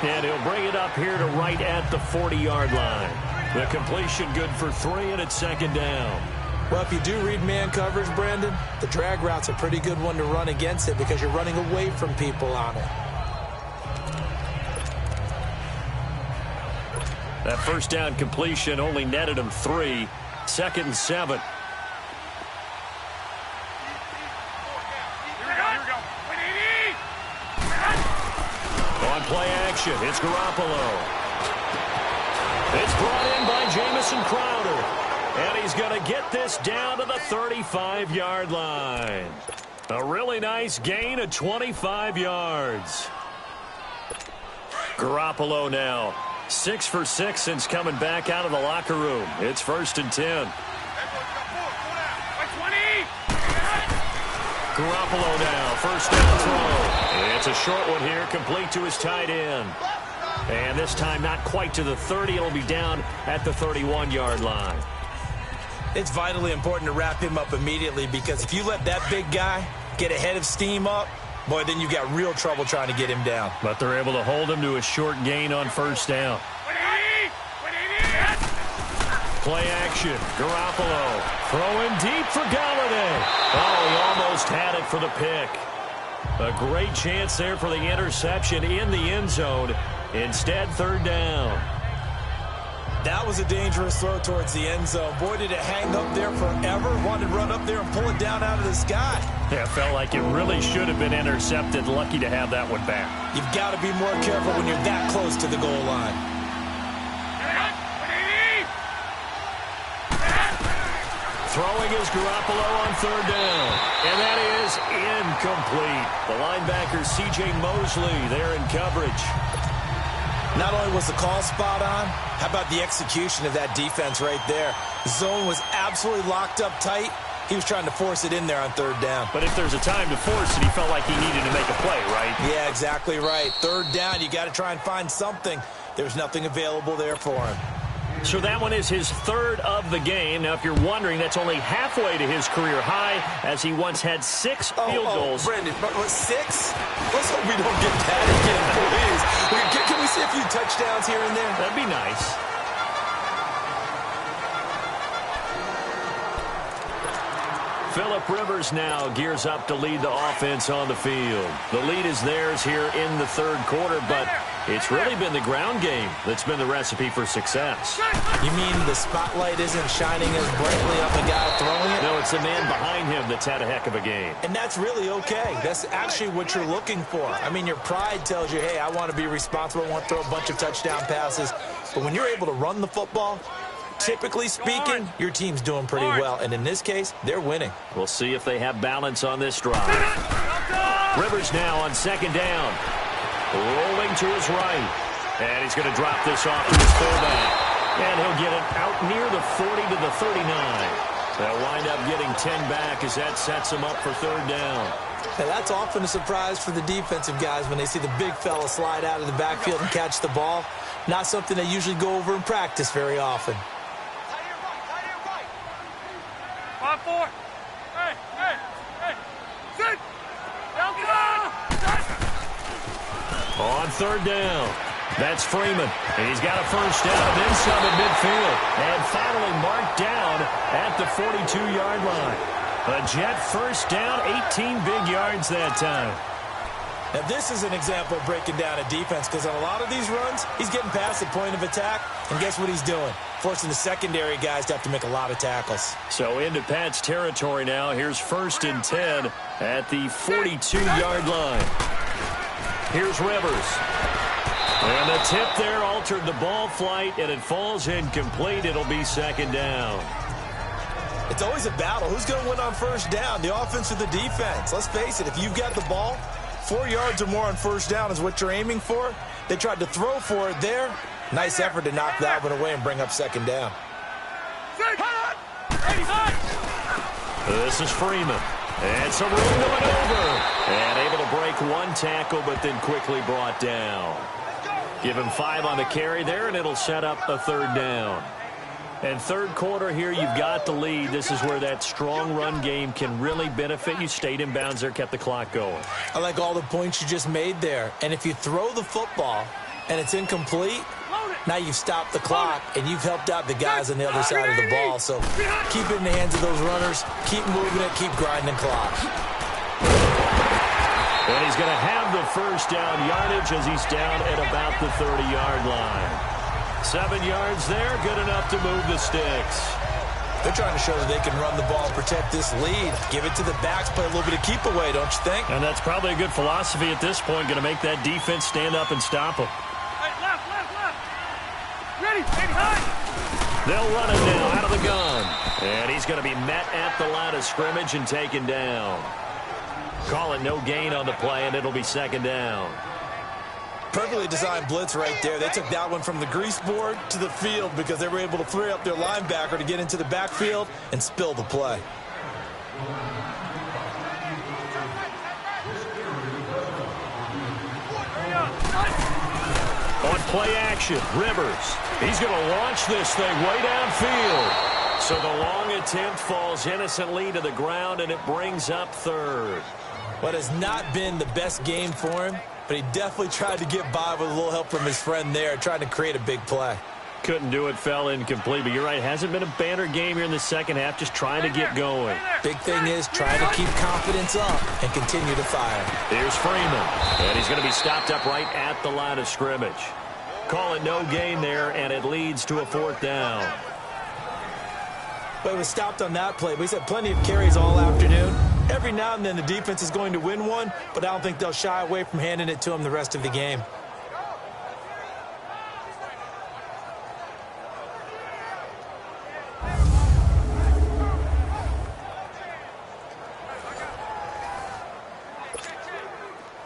And he'll bring it up here to right at the 40-yard line. The completion good for 3, and it's second down. Well, if you do read man coverage, Brandon, the drag route's a pretty good one to run against it because you're running away from people on it. That first down completion only netted him 3. 2nd and 7. On play action, it's Garoppolo. It's brought in by Jamison Crowder. And he's going to get this down to the 35-yard line. A really nice gain of 25 yards. Garoppolo now 6 for 6 since coming back out of the locker room. It's 1st and 10. Garoppolo now, first down throw. It's a short one here, complete to his tight end. And this time not quite to the 30. It'll be down at the 31-yard line. It's vitally important to wrap him up immediately because if you let that big guy get ahead of steam up, boy, then you got real trouble trying to get him down. But they're able to hold him to a short gain on first down. Play action. Garoppolo throwing deep for Galladay. Oh, he almost had it for the pick. A great chance there for the interception in the end zone. Instead, 3rd down. That was a dangerous throw towards the end zone. Boy, did it hang up there forever. Wanted to run up there and pull it down out of the sky. Yeah, it felt like it really should have been intercepted. Lucky to have that one back. You've got to be more careful when you're that close to the goal line. Throwing is Garoppolo on 3rd down. And that is incomplete. The linebacker, C.J. Mosley, there in coverage. Not only was the call spot on, how about the execution of that defense right there? The zone was absolutely locked up tight. He was trying to force it in there on 3rd down. But if there's a time to force it, he felt like he needed to make a play, right? Yeah, exactly right. 3rd down, you got to try and find something. There's nothing available there for him. So that one is his 3rd of the game. Now, if you're wondering, that's only halfway to his career high, as he once had 6 field goals. Brendan, 6? Let's hope we don't get that again, please. Can we see a few touchdowns here and there? That'd be nice. Phillip Rivers now gears up to lead the offense on the field. The lead is theirs here in the 3rd quarter, but it's really been the ground game that's been the recipe for success. You mean the spotlight isn't shining as brightly on the guy throwing it? No, it's the man behind him that's had a heck of a game. And that's really okay. That's actually what you're looking for. I mean, your pride tells you, hey, I want to be responsible. I want to throw a bunch of touchdown passes. But when you're able to run the football, typically speaking, your team's doing pretty well. And in this case, they're winning. We'll see if they have balance on this drive. Rivers now on 2nd down. Rolling to his right. And he's going to drop this off to his fullback. And he'll get it out near the 40 to the 39. They'll wind up getting 10 back as that sets him up for 3rd down. Now, that's often a surprise for the defensive guys when they see the big fella slide out of the backfield and catch the ball. Not something they usually go over in practice very often. 5-4. Hey. Sit. On 3rd down, that's Freeman. And he's got a first down, then some at midfield. And finally marked down at the 42-yard line. A Jet first down, 18 big yards that time. Now, this is an example of breaking down a defense because on a lot of these runs, he's getting past the point of attack, and guess what he's doing? Forcing the secondary guys to have to make a lot of tackles. So into Pat's territory now. Here's 1st and 10 at the 42-yard line. Here's Rivers. And the tip there altered the ball flight, and it falls incomplete. It'll be 2nd down. It's always a battle. Who's going to win on 1st down, the offense or the defense? Let's face it, if you've got the ball, 4 yards or more on 1st down is what you're aiming for. They tried to throw for it there. Nice effort to knock that one away and bring up 2nd down. This is Freeman. And some room going over. And able to break one tackle, but then quickly brought down. Give him 5 on the carry there, and it'll set up a 3rd down. And 3rd quarter here, you've got the lead. This is where that strong run game can really benefit you. Stayed in bounds there, kept the clock going. I like all the points you just made there. And if you throw the football and it's incomplete, now you've stopped the clock and you've helped out the guys on the other side of the ball. So keep it in the hands of those runners. Keep moving it. Keep grinding clock. And he's going to have the 1st down yardage as he's down at about the 30-yard line. 7 yards there, good enough to move the sticks. They're trying to show that they can run the ball, protect this lead. Give it to the backs, play a little bit of keep away, don't you think? And that's probably a good philosophy at this point, going to make that defense stand up and stop them. Hey, left. Ready, high. They'll run it now out of the gun. And he's going to be met at the line of scrimmage and taken down. Call it no gain on the play, and it'll be 2nd down. Perfectly designed blitz right there. They took that one from the grease board to the field because they were able to free up their linebacker to get into the backfield and spill the play. On play action, Rivers. He's going to launch this thing way downfield. So the long attempt falls innocently to the ground, and it brings up 3rd. What has not been the best game for him, but he definitely tried to get by with a little help from his friend there, trying to create a big play. Couldn't do it, fell incomplete, but you're right. Hasn't been a banner game here in the 2nd half, just trying to get going. Big thing is trying to keep confidence up and continue to fire. Here's Freeman, and he's going to be stopped up right at the line of scrimmage. Call it no gain there, and it leads to a 4th down. But it was stopped on that play. We've had plenty of carries all afternoon. Every now and then the defense is going to win one, but I don't think they'll shy away from handing it to him the rest of the game.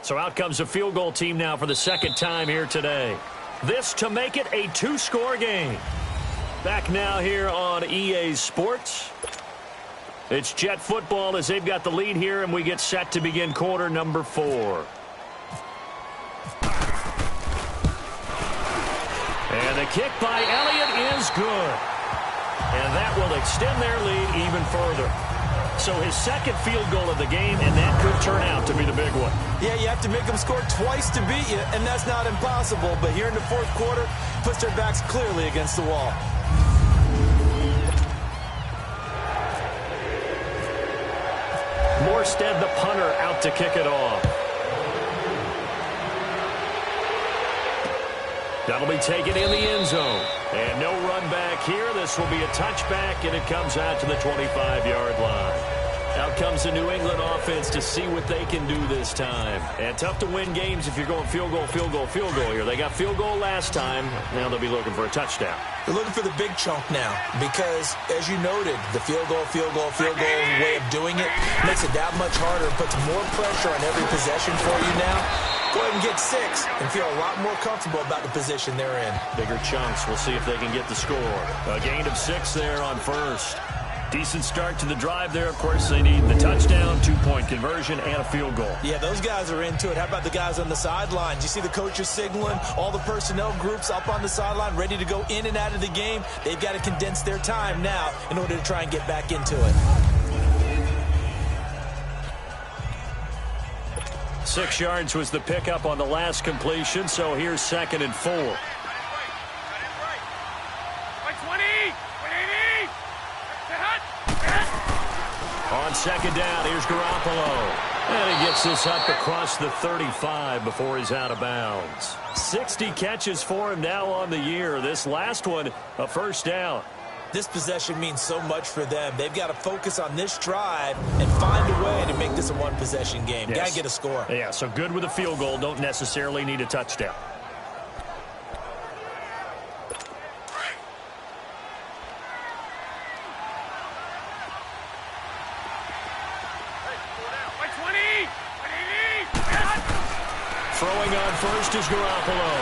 So out comes a field goal team now for the 2nd time here today. This to make it a 2-score game. Back now here on EA Sports. It's Jet football as they've got the lead here, and we get set to begin quarter number 4. And the kick by Elliott is good. And that will extend their lead even further. So his 2nd field goal of the game, and that could turn out to be the big one. Yeah, you have to make them score twice to beat you, and that's not impossible. But here in the 4th quarter, puts their backs clearly against the wall. Morstead, the punter, out to kick it off. That'll be taken in the end zone. And no run back here. This will be a touchback, and it comes out to the 25-yard line. Out comes the New England offense to see what they can do this time. And tough to win games if you're going field goal here. They got field goal last time. Now they'll be looking for a touchdown. They're looking for the big chunk now because, as you noted, the field goal way of doing it makes it that much harder, puts more pressure on every possession for you now. Go ahead and get 6 and feel a lot more comfortable about the position they're in. Bigger chunks. We'll see if they can get the score. A gain of 6 there on 1st. Decent start to the drive there. Of course, they need the touchdown, 2-point conversion, and a field goal. Yeah, those guys are into it. How about the guys on the sidelines? You see the coaches signaling, all the personnel groups up on the sideline, ready to go in and out of the game. They've got to condense their time now in order to try and get back into it. 6 yards was the pickup on the last completion, so here's 2nd and 4. On 2nd down, here's Garoppolo. And he gets this up across the 35 before he's out of bounds. 60 catches for him now on the year. This last one, a first down. This possession means so much for them. They've got to focus on this drive and find a way to make this a one-possession game. Yes. Got to get a score. Yeah, so good with a field goal. Don't necessarily need a touchdown. Throwing on first is Garoppolo.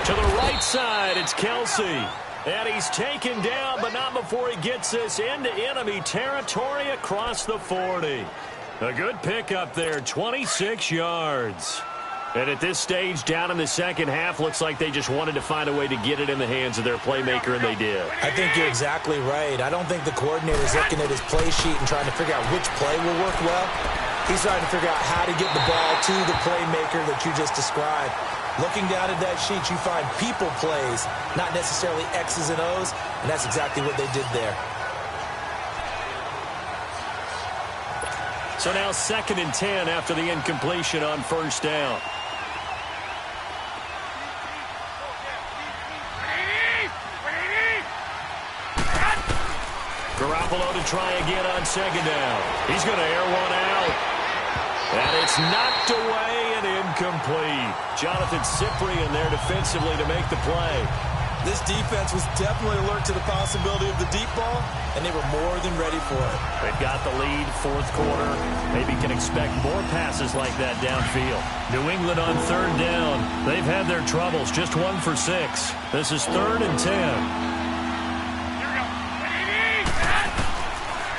To the right side, it's Kelsey. And he's taken down, but not before he gets this into enemy territory across the 40. A good pickup there, 26 yards. And at this stage, down in the second half, looks like they just wanted to find a way to get it in the hands of their playmaker, and they did. I think you're exactly right. I don't think the coordinator's looking at his play sheet and trying to figure out which play will work well. He's trying to figure out how to get the ball to the playmaker that you just described. Looking down at that sheet, you find people plays, not necessarily X's and O's, and that's exactly what they did there. So now 2nd and 10 after the incompletion on first down. Garoppolo to try again on 2nd down. He's going to air one out. And it's knocked away and incomplete. Jonathan Cyprien there defensively to make the play. This defense was definitely alert to the possibility of the deep ball, and they were more than ready for it. They've got the lead, 4th quarter. Maybe can expect more passes like that downfield. New England on 3rd down. They've had their troubles, just 1 for 6. This is 3rd and 10.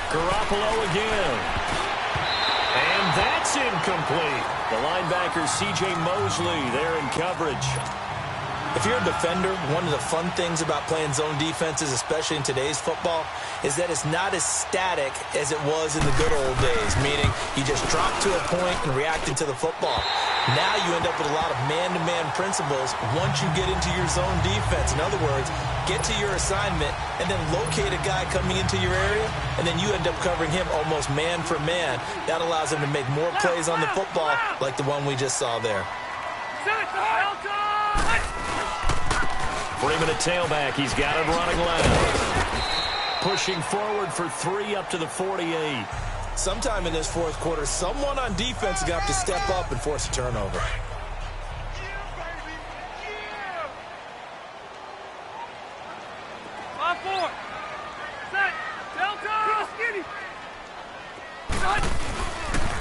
Garoppolo again. And that's incomplete. The linebacker, C.J. Mosley, there in coverage. If you're a defender, one of the fun things about playing zone defenses, especially in today's football, is that it's not as static as it was in the good old days, meaning you just drop to a point and react into the football. Now you end up with a lot of man-to-man principles once you get into your zone defense. In other words, get to your assignment and then locate a guy coming into your area, and then you end up covering him almost man for man. That allows him to make more plays on the football like the one we just saw there. Freeman at tailback. He's got it running left. Pushing forward for 3 up to the 48. Sometime in this 4th quarter, someone on defense is going to have to step up and force a turnover.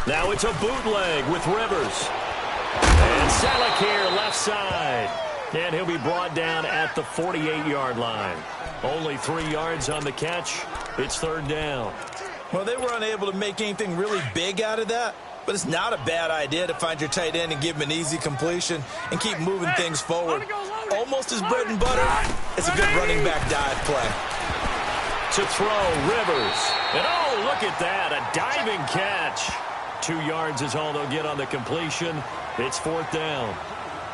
Now it's a bootleg with Rivers. And Salek here, left side. And he'll be brought down at the 48-yard line. Only 3 yards on the catch. It's 3rd down. Well, they were unable to make anything really big out of that, but it's not a bad idea to find your tight end and give him an easy completion and keep moving things forward. Almost as bread and butter as a good running back dive play. To throw, Rivers. And oh, look at that, a diving catch. 2 yards is all they'll get on the completion. It's 4th down.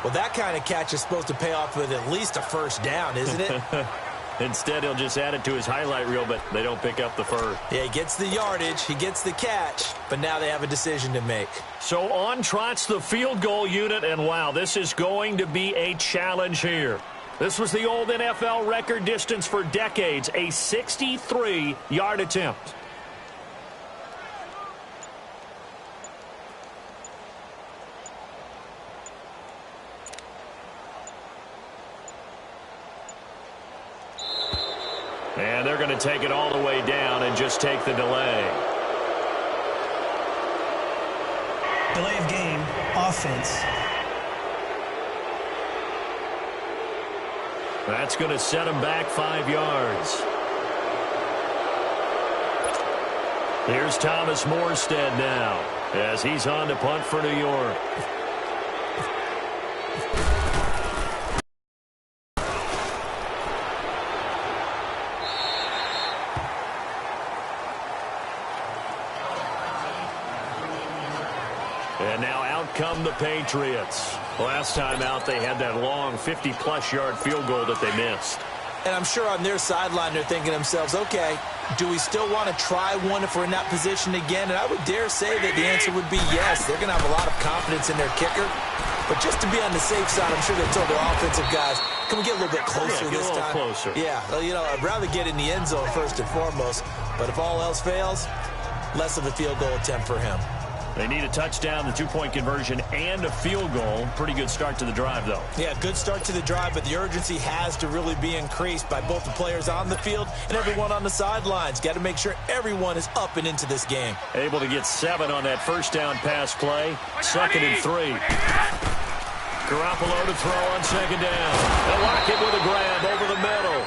Well, that kind of catch is supposed to pay off with at least a first down, isn't it? Instead, he'll just add it to his highlight reel, but they don't pick up the first. Yeah, he gets the yardage, he gets the catch, but now they have a decision to make. So on trots the field goal unit, and wow, this is going to be a challenge here. This was the old NFL record distance for decades, a 63-yard attempt. And they're going to take it all the way down and just take the delay. Delay of game, offense. That's going to set him back 5 yards. Here's Thomas Morstead now as he's on to punt for New York. And now out come the Patriots. Last time out, they had that long 50-plus yard field goal that they missed. And I'm sure on their sideline they're thinking to themselves, okay, do we still want to try one if we're in that position again? And I would dare say that the answer would be yes. They're going to have a lot of confidence in their kicker. But just to be on the safe side, I'm sure they told their offensive guys, can we get a little bit closer this time? Closer. Yeah, well, you know, I'd rather get in the end zone first and foremost. But if all else fails, less of a field goal attempt for him. They need a touchdown, the two-point conversion, and a field goal. Pretty good start to the drive, though. Yeah, good start to the drive, but the urgency has to really be increased by both the players on the field and everyone on the sidelines. Got to make sure everyone is up and into this game. Able to get 7 on that first down pass play. 2nd and 3. Garoppolo to throw on 2nd down. They'll lock it with a grab over the middle.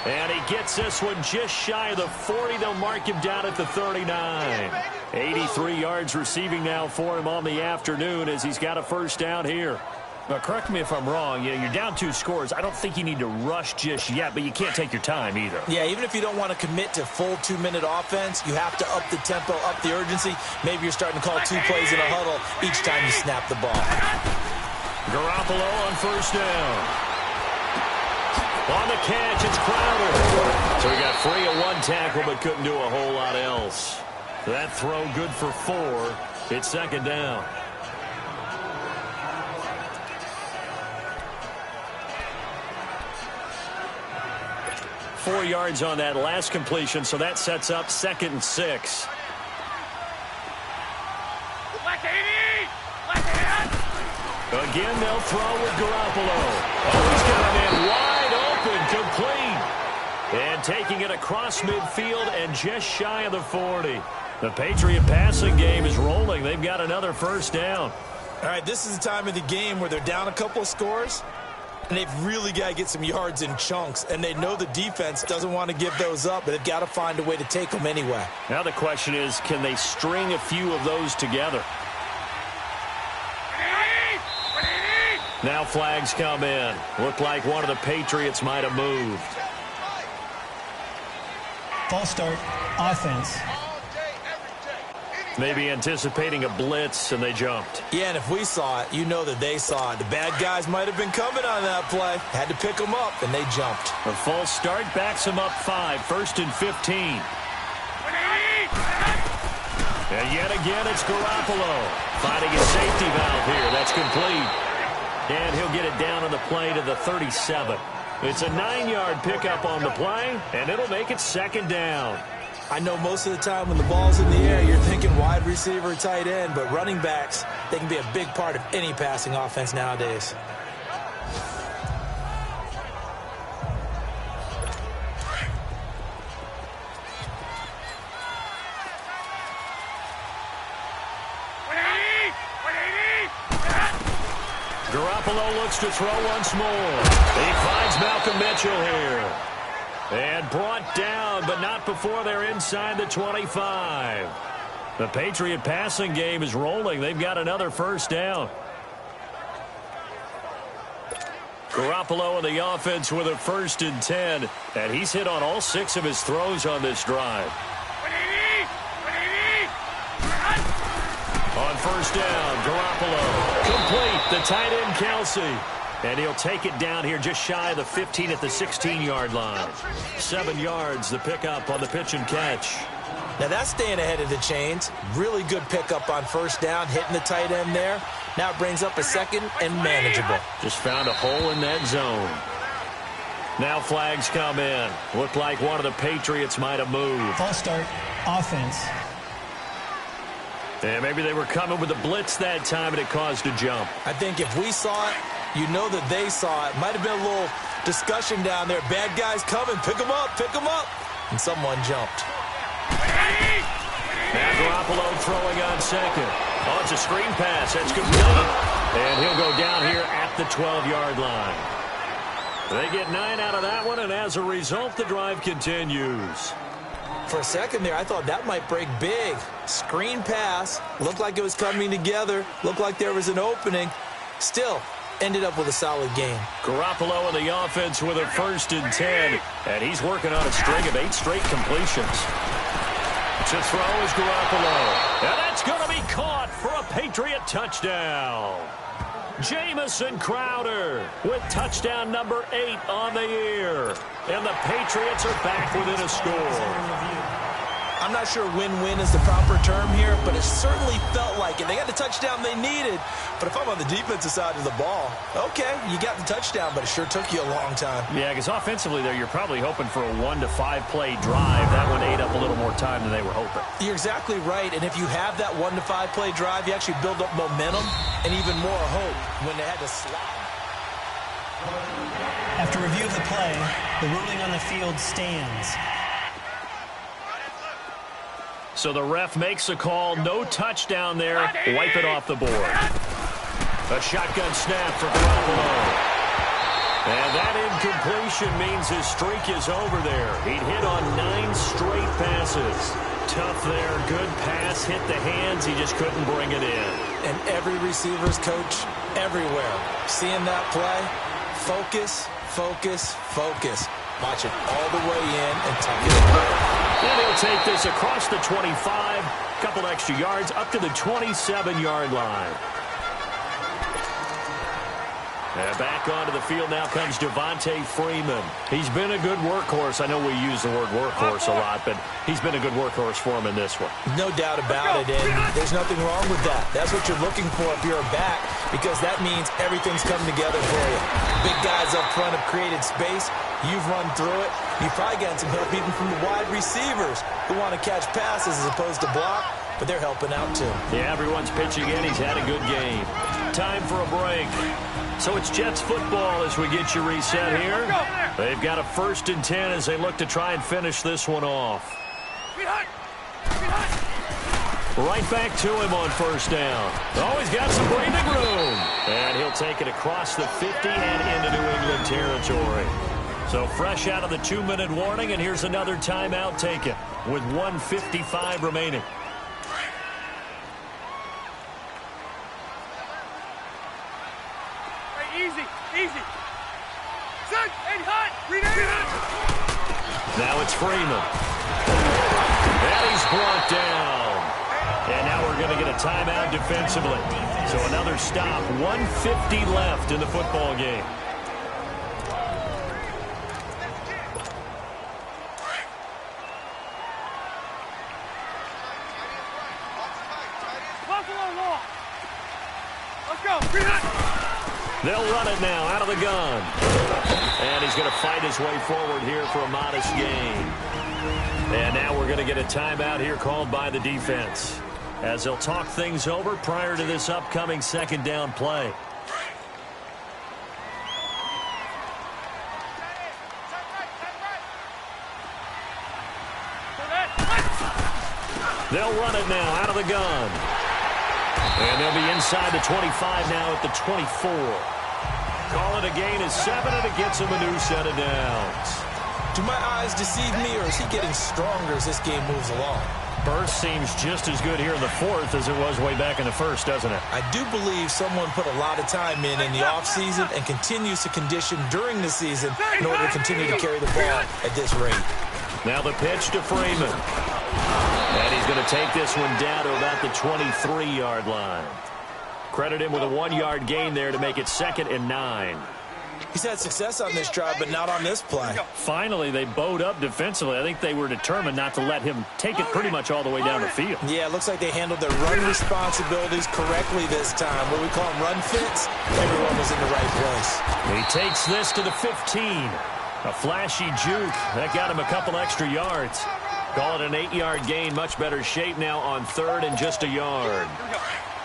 And he gets this one just shy of the 40. They'll mark him down at the 39. 83 yards receiving now for him on the afternoon as he's got a first down here. Now, correct me if I'm wrong. You know, you're down 2 scores. I don't think you need to rush just yet, but you can't take your time either. Yeah, even if you don't want to commit to full 2-minute offense, you have to up the tempo, up the urgency. Maybe you're starting to call 2 plays in a huddle each time you snap the ball. Garoppolo on first down. On the catch, it's Crowder. So he got free of 1 tackle, but couldn't do a whole lot else. That throw good for 4. It's 2nd down. Four yards on that last completion, so that sets up 2nd and 6. Again, they'll throw with Garoppolo. Oh, he's got him in wide open, complete. And taking it across midfield and just shy of the 40. The Patriot passing game is rolling. They've got another first down. All right, this is the time of the game where they're down a couple of scores, and they've really got to get some yards in chunks, and they know the defense doesn't want to give those up, but they've got to find a way to take them anyway. Now the question is, can they string a few of those together? Now flags come in. Looked like one of the Patriots might have moved. False start, offense. Maybe anticipating a blitz, and they jumped. Yeah, and if we saw it, you know that they saw it. The bad guys might have been coming on that play. Had to pick them up, and they jumped. A false start backs them up 5. 1st and 15. And yet again, it's Garoppolo finding a safety valve here. That's complete. And he'll get it down on the play to the 37. It's a 9-yard pickup on the play, and it'll make it 2nd down. I know most of the time when the ball's in the air, you're thinking wide receiver, tight end, but running backs, they can be a big part of any passing offense nowadays. Garoppolo looks to throw once more. He finds Malcolm Mitchell here. And brought down, but not before they're inside the 25. The Patriot passing game is rolling. They've got another first down. Garoppolo in the offense with a 1st and 10. And he's hit on all 6 of his throws on this drive. On first down, Garoppolo. Complete, the tight end, Kelsey. And he'll take it down here just shy of the 15 at the 16-yard line. 7 yards, the pickup on the pitch and catch. Now that's staying ahead of the chains. Really good pickup on first down, hitting the tight end there. Now it brings up a 2nd and manageable. Just found a hole in that zone. Now flags come in. Looked like one of the Patriots might have moved. False start, offense. And maybe they were coming with a blitz that time and it caused a jump. I think if we saw it, you know that they saw it. Might have been a little discussion down there. Bad guys coming. Pick them up. Pick them up. And someone jumped. Now Garoppolo throwing on 2nd. Oh, it's a screen pass. That's complete. And he'll go down here at the 12-yard line. They get 9 out of that one, and as a result, the drive continues. For a second there, I thought that might break big. Screen pass. Looked like it was coming together. Looked like there was an opening. Still, ended up with a solid game. Garoppolo in the offense with a 1st and 10. And he's working on a string of 8 straight completions. To throw is Garoppolo. And that's going to be caught for a Patriot touchdown. Jamison Crowder with touchdown number 8 on the year. And the Patriots are back within a score. I'm not sure win-win is the proper term here, but it certainly felt like it. They got the touchdown they needed, but if I'm on the defensive side of the ball, okay, you got the touchdown, but it sure took you a long time. Yeah, because offensively there, you're probably hoping for a 1 to 5 play drive. That one ate up a little more time than they were hoping. You're exactly right, and if you have that 1 to 5 play drive, you actually build up momentum and even more hope when they had to slide. After review of the play, the ruling on the field stands. So the ref makes a call, no touchdown there, wipe it off the board. A shotgun snap for Garoppolo. And that incompletion means his streak is over there. He'd hit on 9 straight passes. Tough there, good pass, hit the hands, he just couldn't bring it in. And every receiver's coach everywhere, seeing that play, focus, focus, focus. Watch it all the way in and tuck it away. And he'll take this across the 25, couple extra yards, up to the 27-yard line. And back onto the field now comes Devonta Freeman. He's been a good workhorse. I know we use the word workhorse a lot, but he's been a good workhorse for him in this one. No doubt about it, and there's nothing wrong with that. That's what you're looking for if you're a back, because that means everything's coming together for you. Big guys up front have created space. You've run through it. You've probably gotten some help even from the wide receivers who want to catch passes as opposed to block, but they're helping out too. Yeah, everyone's pitching in. He's had a good game. Time for a break. So it's Jets football as we get you reset here. They've got a 1st and 10 as they look to try and finish this one off. Right back to him on 1st down. Oh, he's got some breathing room. And he'll take it across the 50 and into New England territory. So fresh out of the 2-minute warning, and here's another timeout taken with 1:55 remaining. Easy, easy. Set, and hot. Read it. Now it's Freeman. And he's brought down. And now we're going to get a timeout defensively. So another stop. 1:50 left in the football game. Buffalo wall. Let's go. They'll run it now out of the gun. And he's going to fight his way forward here for a modest gain. And now we're going to get a timeout here called by the defense, as they'll talk things over prior to this upcoming 2nd down play. They'll run it now out of the gun. And they'll be inside the 25 now at the 24. Call it a gain of 7, and it gets him a new set of downs. Do my eyes deceive me, or is he getting stronger as this game moves along? Burst seems just as good here in the 4th as it was way back in the 1st, doesn't it? I do believe someone put a lot of time in the offseason and continues to condition during the season in order to continue to carry the ball at this rate. Now the pitch to Freeman. And he's going to take this one down to about the 23-yard line. Credit him with a 1-yard gain there to make it 2nd and 9. He's had success on this drive, but not on this play. Finally, they bowed up defensively. I think they were determined not to let him take it pretty much all the way down the field. Yeah, it looks like they handled their run responsibilities correctly this time. What we call them run fits, everyone was in the right place. He takes this to the 15. A flashy juke. That got him a couple extra yards. Call it an 8-yard gain. Much better shape now on 3rd and just a yard.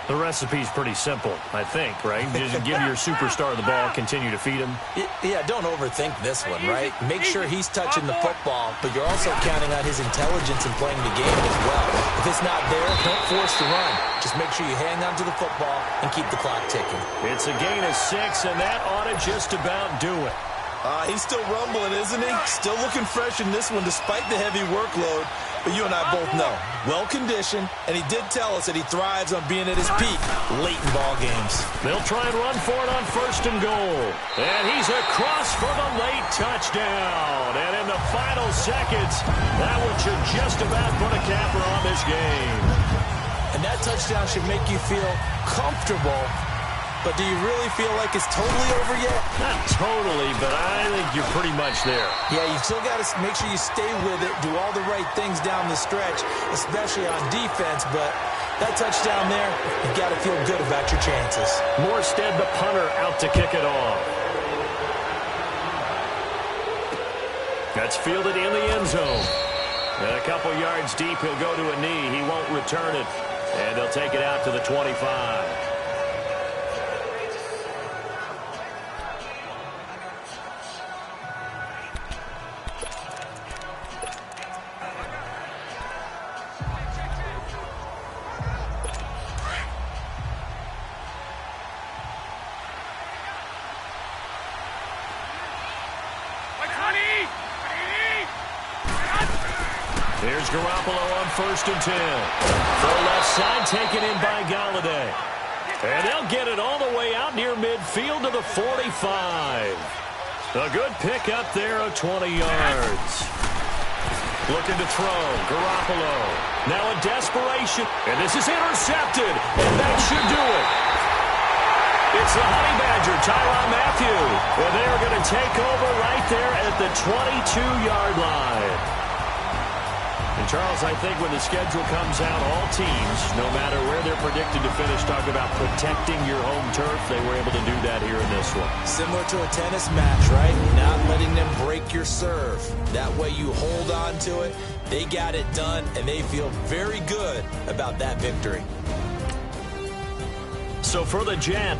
The recipe's pretty simple, I think, right? Just give your superstar the ball, continue to feed him. Yeah, don't overthink this one, right? Make sure he's touching the football, but you're also counting on his intelligence in playing the game as well. If it's not there, don't force the run. Just make sure you hang on to the football and keep the clock ticking. It's a gain of 6, and that ought to just about do it. He's still rumbling, isn't he? Still looking fresh in this one despite the heavy workload. But you and I both know, well-conditioned, and he did tell us that he thrives on being at his peak late in ball games. They'll try and run for it on 1st and goal. And he's across for the late touchdown. And in the final seconds, that one should just about put a capper on this game. And that touchdown should make you feel comfortable but do you really feel like it's totally over yet? Not totally, but I think you're pretty much there. Yeah, you still got to make sure you stay with it, do all the right things down the stretch, especially on defense, but that touchdown there, you've got to feel good about your chances. Morstead, the punter, out to kick it off. That's fielded in the end zone. And a couple yards deep, he'll go to a knee. He won't return it. And they'll take it out to the 25. Here's Garoppolo on 1st and 10. Full left side taken in by Golladay. And they'll get it all the way out near midfield to the 45. A good pick up there of 20 yards. Looking to throw. Garoppolo. Now in desperation. And this is intercepted. And that should do it. It's the Honey Badger, Tyrann Mathieu. And they're going to take over right there at the 22-yard line. And, Charles, I think when the schedule comes out, all teams, no matter where they're predicted to finish, talk about protecting your home turf. They were able to do that here in this one. Similar to a tennis match, right? Not letting them break your serve. That way you hold on to it. They got it done, and they feel very good about that victory. So for the Jet,